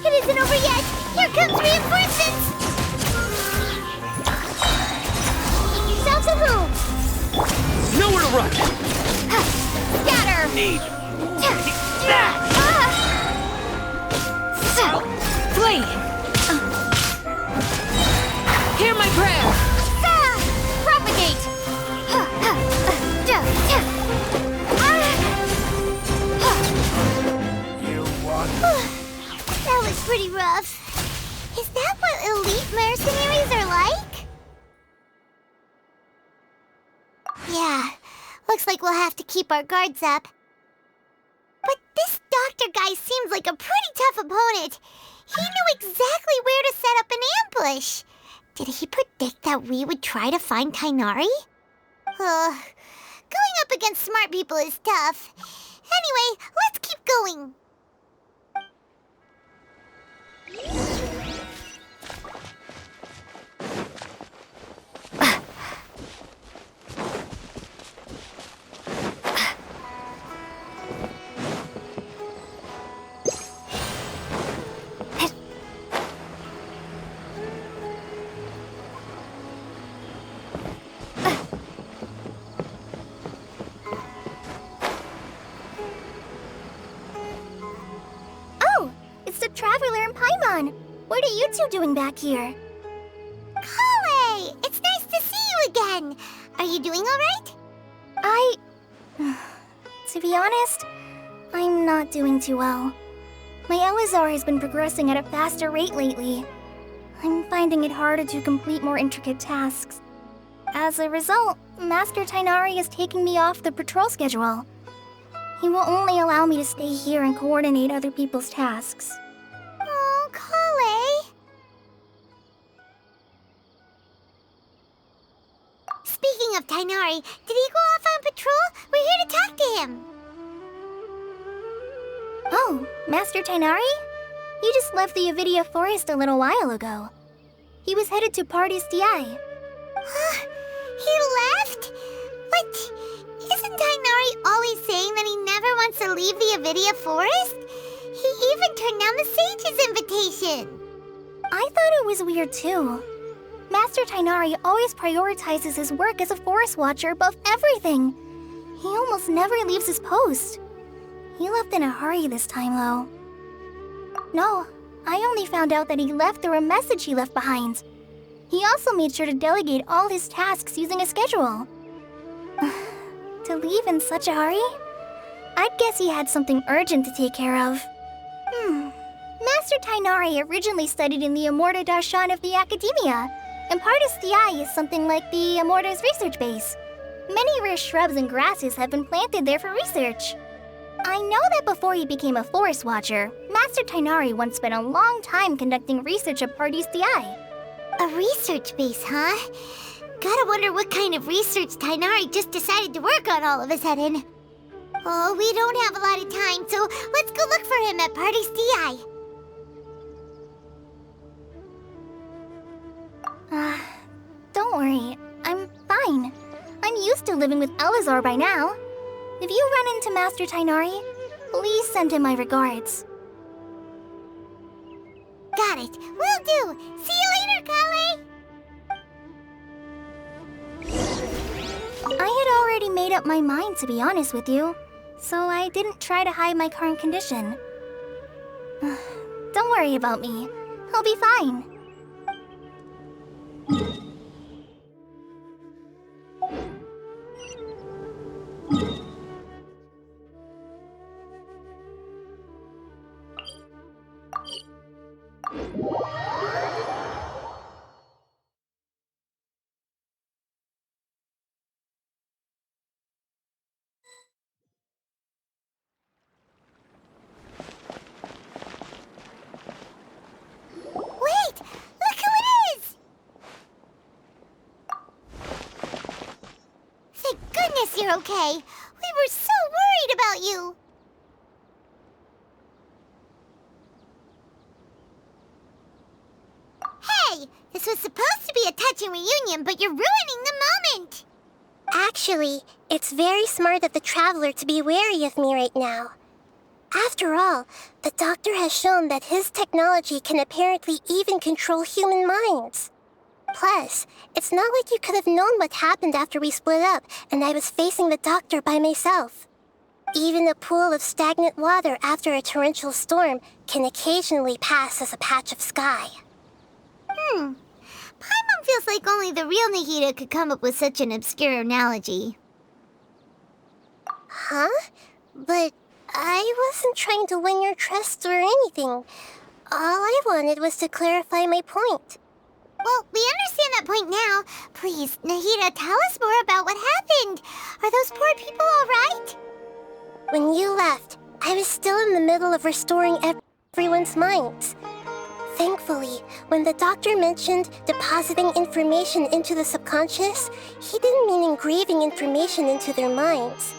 It isn't over yet! Here comes reinforcements! South of whom? Nowhere to run! Scatter! Need. Flee! Hear my prayer! Propagate! You want... That was pretty rough. Is that what elite mercenaries are like? Yeah, looks like we'll have to keep our guards up. But this doctor guy seems like a pretty tough opponent. He knew exactly where to set up an ambush. Did he predict that we would try to find Tainari? Going up against smart people is tough. Anyway, let's keep going. Traveler and Paimon, what are you two doing back here? Kale! It's nice to see you again! Are you doing alright? To be honest, I'm not doing too well. My Elazar has been progressing at a faster rate lately. I'm finding it harder to complete more intricate tasks. As a result, Master Tainari is taking me off the patrol schedule. He will only allow me to stay here and coordinate other people's tasks. Oh, Kale. Speaking of Tainari, did he go off on patrol? We're here to talk to him. Oh, Master Tainari? He just left the Avidia Forest a little while ago. He was headed to Party's DI. He left? But isn't Tainari always saying that he never wants to leave the Avidia Forest? He even turned down the Sage's invitation. I thought it was weird too. Master Tainari always prioritizes his work as a forest watcher above everything. He almost never leaves his post. He left in a hurry this time, though. No, I only found out that he left through a message he left behind. He also made sure to delegate all his tasks using a schedule. To leave in such a hurry? I'd guess he had something urgent to take care of. Master Tainari originally studied in the Immorta Darshan of the Academia, and Pardis Eye is something like the Immorta's research base. Many rare shrubs and grasses have been planted there for research. I know that before he became a forest watcher, Master Tainari once spent a long time conducting research at Pardis Eye. A research base, huh? Gotta wonder what kind of research Tainari just decided to work on all of a sudden. Oh, we don't have a lot of time, so let's go look for him at Pardis Eye. Don't worry, I'm fine. I'm used to living with Elazar by now. If you run into Master Tainari, please send him my regards. Got it. Will do. See you later, Kale. I had already made up my mind, to be honest with you, so I didn't try to hide my current condition. Don't worry about me. I'll be fine. Wait! Look who it is! Thank goodness you're okay. We were so worried about you. Hey! This was supposed to be a touching reunion, but you're ruining the moment! Actually, it's very smart of the traveler to be wary of me right now. After all, the doctor has shown that his technology can apparently even control human minds. Plus, it's not like you could have known what happened after we split up and I was facing the doctor by myself. Even a pool of stagnant water after a torrential storm can occasionally pass as a patch of sky. Paimon feels like only the real Nahida could come up with such an obscure analogy. Huh? But I wasn't trying to win your trust or anything. All I wanted was to clarify my point. Well, we understand that point now. Please, Nahida, tell us more about what happened. Are those poor people all right? When you left, I was still in the middle of restoring everyone's minds. Thankfully, when the doctor mentioned depositing information into the subconscious, he didn't mean engraving information into their minds.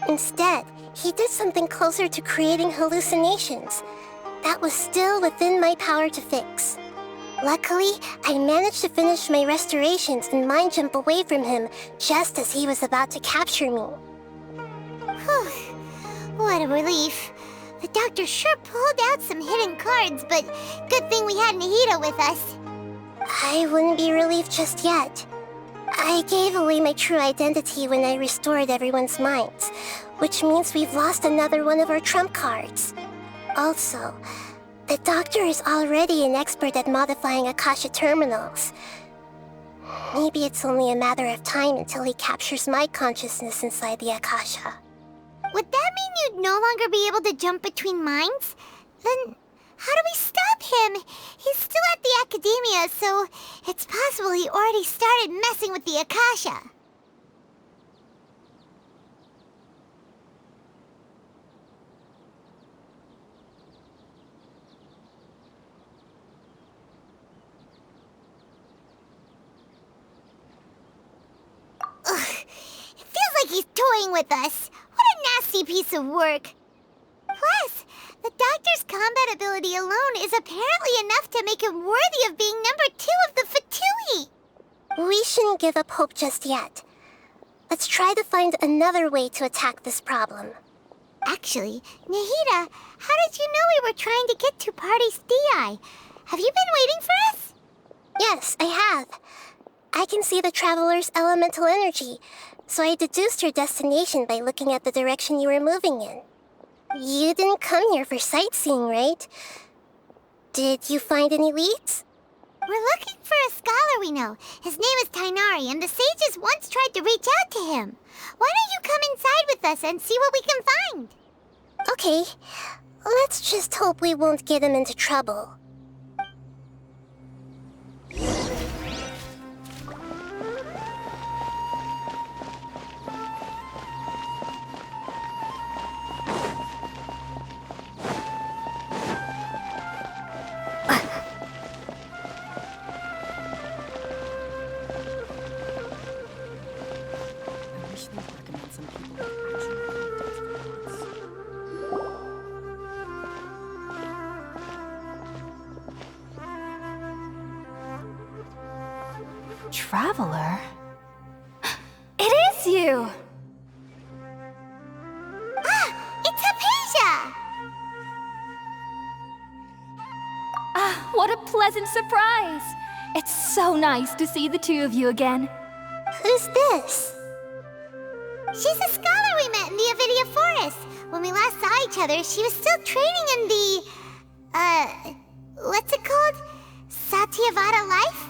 Instead, he did something closer to creating hallucinations. That was still within my power to fix. Luckily, I managed to finish my restorations and mind jump away from him just as he was about to capture me. Whew. What a relief. The doctor sure pulled out some hidden cards, but good thing we had Nahida with us. I wouldn't be relieved just yet. I gave away my true identity when I restored everyone's minds, which means we've lost another one of our trump cards. Also, the doctor is already an expert at modifying Akasha terminals. Maybe it's only a matter of time until he captures my consciousness inside the Akasha. Would that mean you'd no longer be able to jump between minds? Then how do we stop him? He's still at the Academia, so it's possible he already started messing with the Akasha. Ugh, it feels like he's toying with us. What a nasty piece of work. Plus, the doctor's combat ability alone is apparently enough to make him worthy of being number 2 of the Fatui. We shouldn't give up hope just yet. Let's try to find another way to attack this problem. Actually, Nahida, how did you know we were trying to get to Pardis Eye? Have you been waiting for us? Yes, I have. I can see the traveler's elemental energy, so I deduced your destination by looking at the direction you were moving in. You didn't come here for sightseeing, right? Did you find any leads? We're looking for a scholar we know. His name is Tainari, and the sages once tried to reach out to him. Why don't you come inside with us and see what we can find? Okay, let's just hope we won't get him into trouble. Traveler? It is you! It's Hypatia! What a pleasant surprise! It's so nice to see the two of you again. Who's this? She's a scholar we met in the Avidia Forest. When we last saw each other, she was still training in the... what's it called? Satyavada life?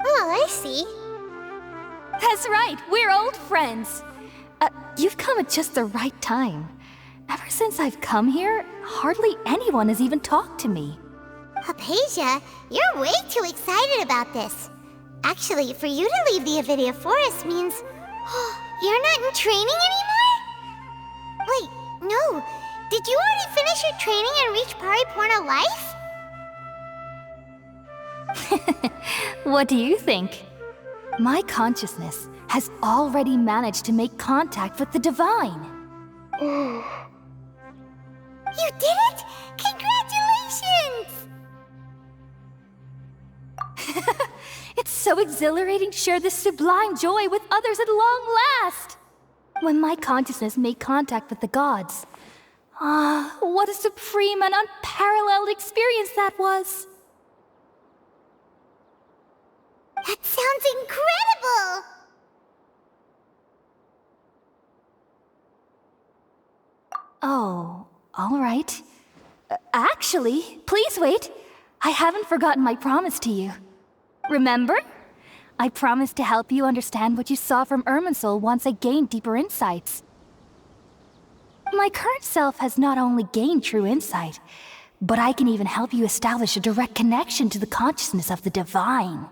Oh, I see. That's right, we're old friends. You've come at just the right time. Ever since I've come here, hardly anyone has even talked to me. Hypatia, you're way too excited about this. Actually, for you to leave the Avidia Forest means... you're not in training anymore? Wait, no. Did you already finish your training and reach Paripurna life? What do you think? My consciousness has already managed to make contact with the divine. You did it! Congratulations! It's so exhilarating to share this sublime joy with others at long last! When my consciousness made contact with the gods. What a supreme and unparalleled experience that was! That sounds incredible! Oh, all right. Actually, please wait. I haven't forgotten my promise to you. Remember? I promised to help you understand what you saw from Irminsul once I gained deeper insights. My current self has not only gained true insight, but I can even help you establish a direct connection to the consciousness of the divine.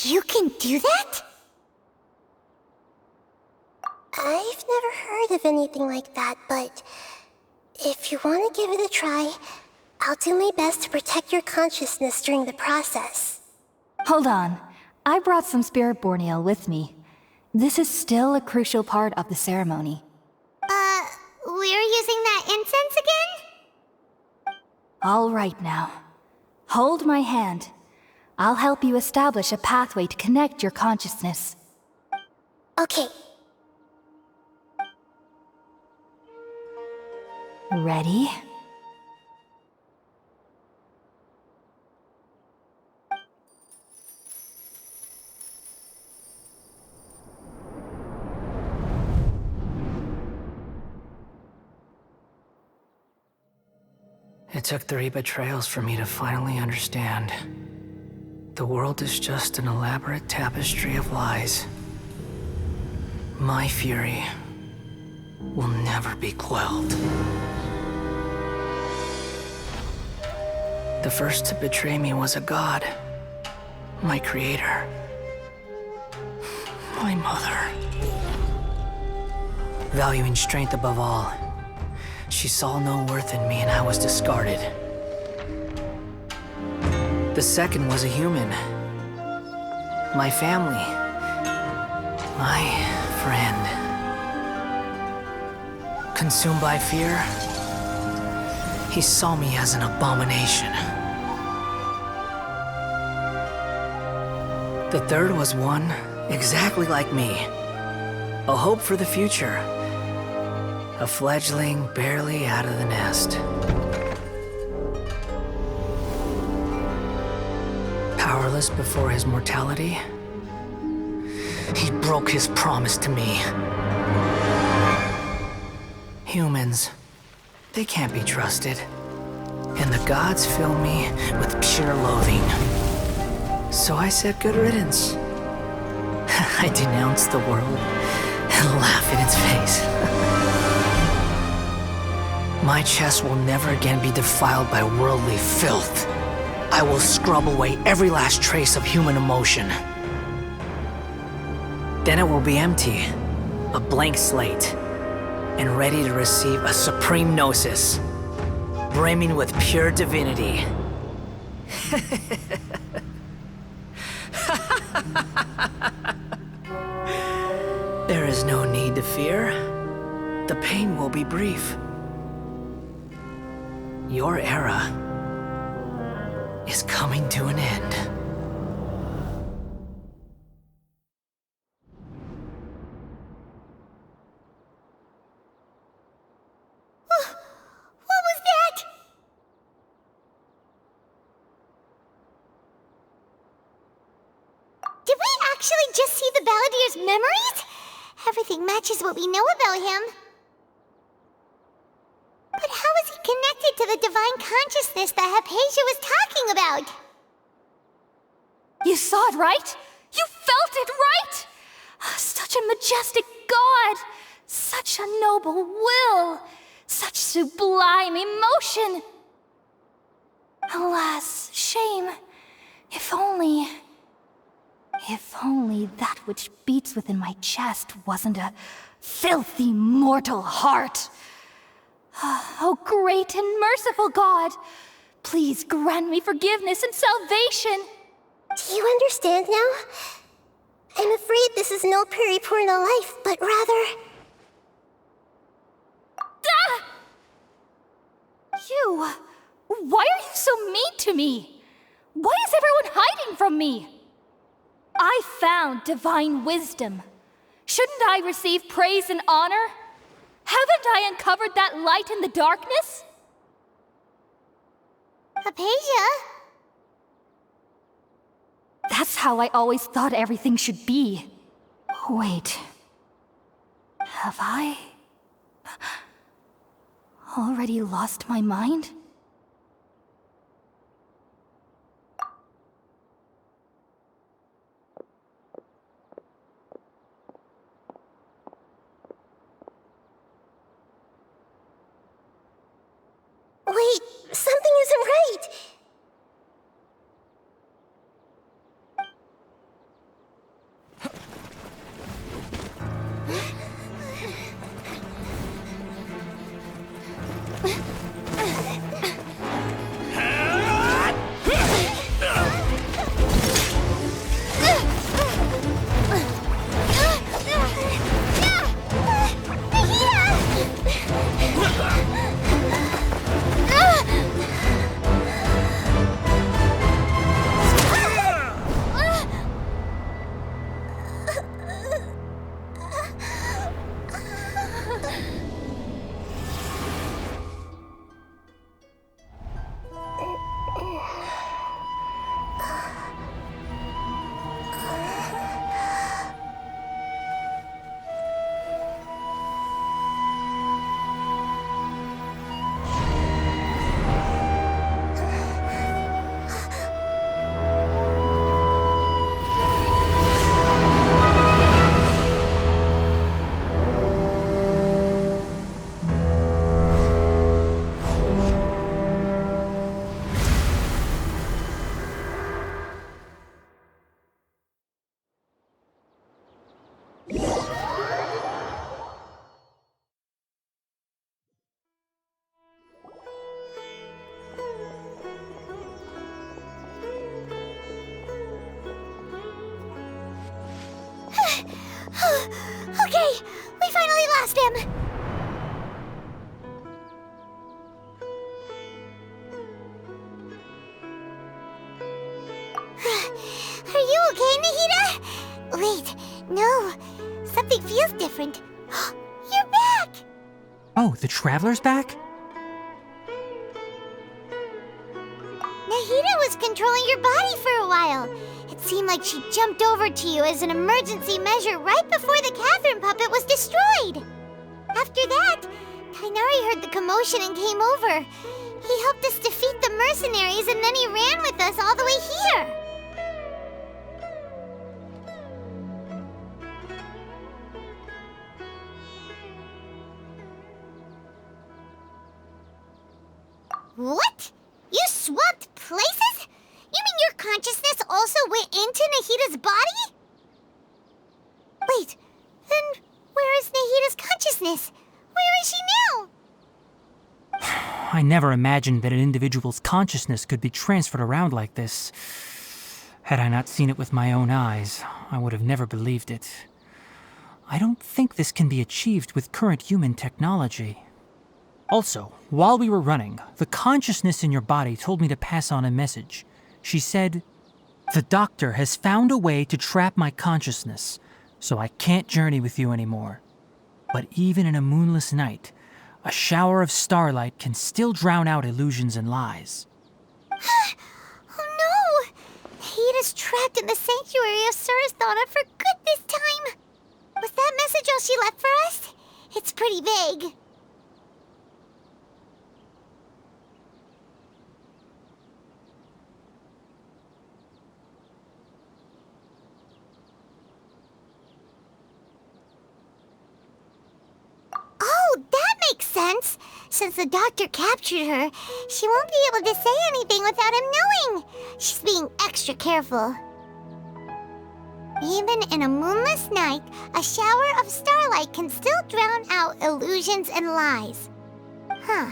You can do that? I've never heard of anything like that, but if you want to give it a try, I'll do my best to protect your consciousness during the process. Hold on. I brought some spirit-born ale with me. This is still a crucial part of the ceremony. We're using that incense again? All right now. Hold my hand. I'll help you establish a pathway to connect your consciousness. Okay. Ready? It took 3 betrayals for me to finally understand. The world is just an elaborate tapestry of lies. My fury will never be quelled. The first to betray me was a god. My creator. My mother. Valuing strength above all, she saw no worth in me and I was discarded. The second was a human. My family. My friend. Consumed by fear, he saw me as an abomination. The third was one exactly like me. A hope for the future. A fledgling barely out of the nest. Powerless before his mortality, he broke his promise to me. Humans, They can't be trusted. And the gods fill me with pure loathing. So I said good riddance. I denounce the world and laugh in its face. My chest will never again be defiled by worldly filth. I will scrub away every last trace of human emotion. Then it will be empty, a blank slate, and ready to receive a supreme gnosis, brimming with pure divinity. There is no need to fear. The pain will be brief. Your era is coming to an end. What was that? Did we actually just see the Balladier's memories? Everything matches what we know about him. But how is he connected to the divine consciousness that Hypatia was talking about? You saw it, right? You felt it, right? Such a majestic god! Such a noble will! Such sublime emotion! Alas, shame. If only that which beats within my chest wasn't a filthy mortal heart. Oh, great and merciful God, please grant me forgiveness and salvation. Do you understand now? I'm afraid this is no Puripurna life, but rather... Ah! You! Why are you so mean to me? Why is everyone hiding from me? I found divine wisdom. Shouldn't I receive praise and honor? Haven't I uncovered that light in the darkness? Hypatia? That's how I always thought everything should be. Wait. Have I already lost my mind? Wait, something isn't right! Okay, we finally lost him! Are you okay, Nahida? Wait, no. Something feels different. You're back! Oh, the Traveler's back? Nahida was controlling your body for a while. It seemed like she jumped over to you as an emergency measure right before the Catherine puppet was destroyed. After that, Tainari heard the commotion and came over. He helped us defeat the mercenaries and then he ran with us all the way here. What? You swapped places? You mean your consciousness also went into Nahida's body? Wait, then where is Nahida's consciousness? Where is she now? I never imagined that an individual's consciousness could be transferred around like this. Had I not seen it with my own eyes, I would have never believed it. I don't think this can be achieved with current human technology. Also, while we were running, the consciousness in your body told me to pass on a message. She said, "The doctor has found a way to trap my consciousness, so I can't journey with you anymore. But even in a moonless night, a shower of starlight can still drown out illusions and lies." Oh no! Nahida's trapped in the sanctuary of Sumeru for good this time. Was that message all she left for us? It's pretty vague. Oh, that makes sense. Since the doctor captured her, she won't be able to say anything without him knowing. She's being extra careful. Even in a moonless night, a shower of starlight can still drown out illusions and lies. Huh.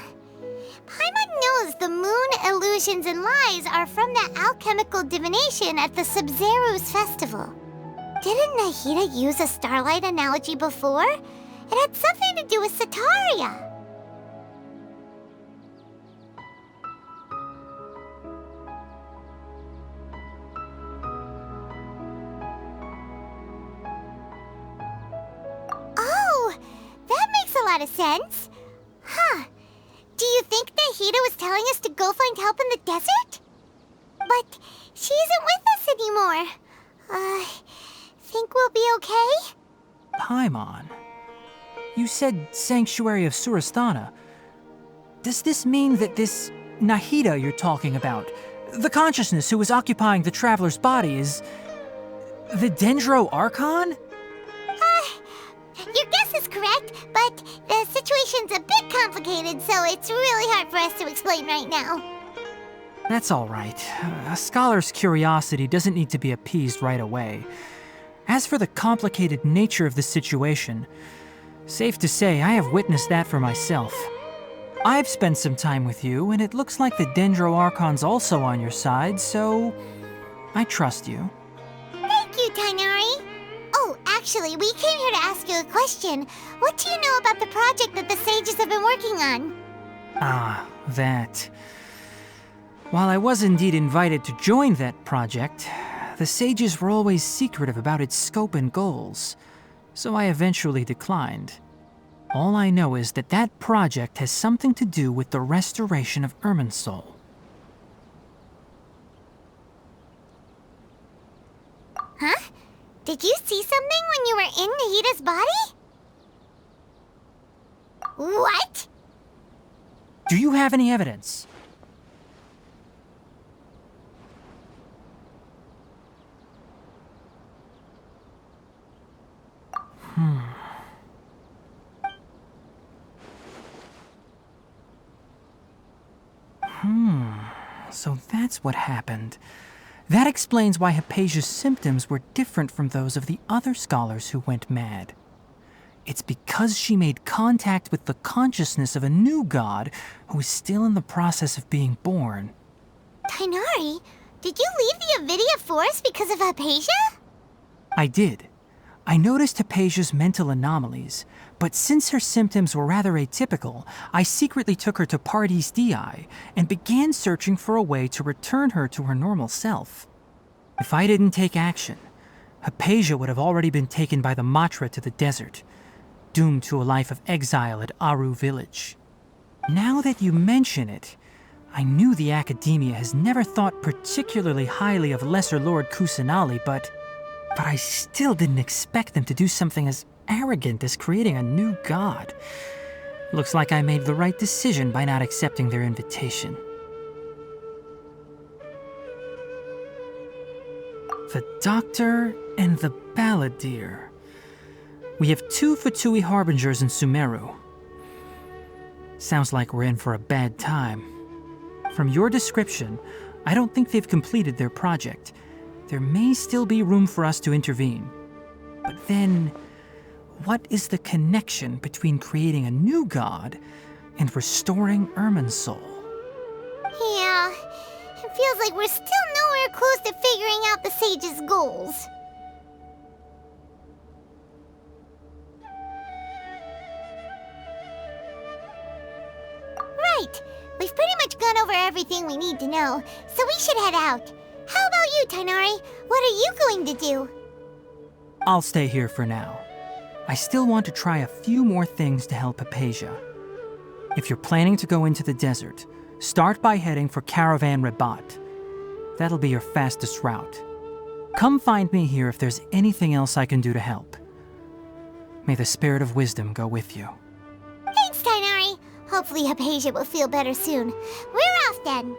Paimon knows the moon illusions and lies are from that alchemical divination at the Sumeru's festival. Didn't Nahida use a starlight analogy before? It had something to do with Sataria. Oh, that makes a lot of sense. Huh. Do you think Nahida was telling us to go find help in the desert? But she isn't with us anymore. Think we'll be okay? Paimon, you said Sanctuary of Sumeru. Does this mean that this Nahida you're talking about, the consciousness who was occupying the traveler's body, is the Dendro Archon? Your guess is correct, but the situation's a bit complicated, so it's really hard for us to explain right now. That's all right. A scholar's curiosity doesn't need to be appeased right away. As for the complicated nature of the situation, safe to say I have witnessed that for myself. I've spent some time with you, and it looks like the Dendro Archon's also on your side, so I trust you. Thank you, Tainari. Oh, actually, we came here to ask you a question. What do you know about the project that the sages have been working on? Ah, that. While I was indeed invited to join that project, the sages were always secretive about its scope and goals, so I eventually declined. All I know is that that project has something to do with the restoration of Irminsul. Huh? Did you see something when you were in Nahida's body? What? Do you have any evidence? So that's what happened. That explains why Hypatia's symptoms were different from those of the other scholars who went mad. It's because she made contact with the consciousness of a new god who is still in the process of being born. Tainari, did you leave the Avidia Forest because of Hypatia? I did. I noticed Hypatia's mental anomalies, but since her symptoms were rather atypical, I secretly took her to Pardis Dii and began searching for a way to return her to her normal self. If I didn't take action, Hypatia would have already been taken by the Matra to the desert, doomed to a life of exile at Aru village. Now that you mention it, I knew the Academia has never thought particularly highly of Lesser Lord Kusanali, but I still didn't expect them to do something as arrogant as creating a new god. Looks like I made the right decision by not accepting their invitation. The Doctor and the Balladeer. We have 2 Fatui Harbingers in Sumeru. Sounds like we're in for a bad time. From your description, I don't think they've completed their project. There may still be room for us to intervene. But then, what is the connection between creating a new god and restoring Irminsul? Yeah, it feels like we're still nowhere close to figuring out the Sage's goals. Right, we've pretty much gone over everything we need to know, so we should head out. How about you, Tighnari? What are you going to do? I'll stay here for now. I still want to try a few more things to help Hypatia. If you're planning to go into the desert, start by heading for Caravan Rabat. That'll be your fastest route. Come find me here if there's anything else I can do to help. May the spirit of wisdom go with you. Thanks, Tighnari. Hopefully Hypatia will feel better soon. We're off then.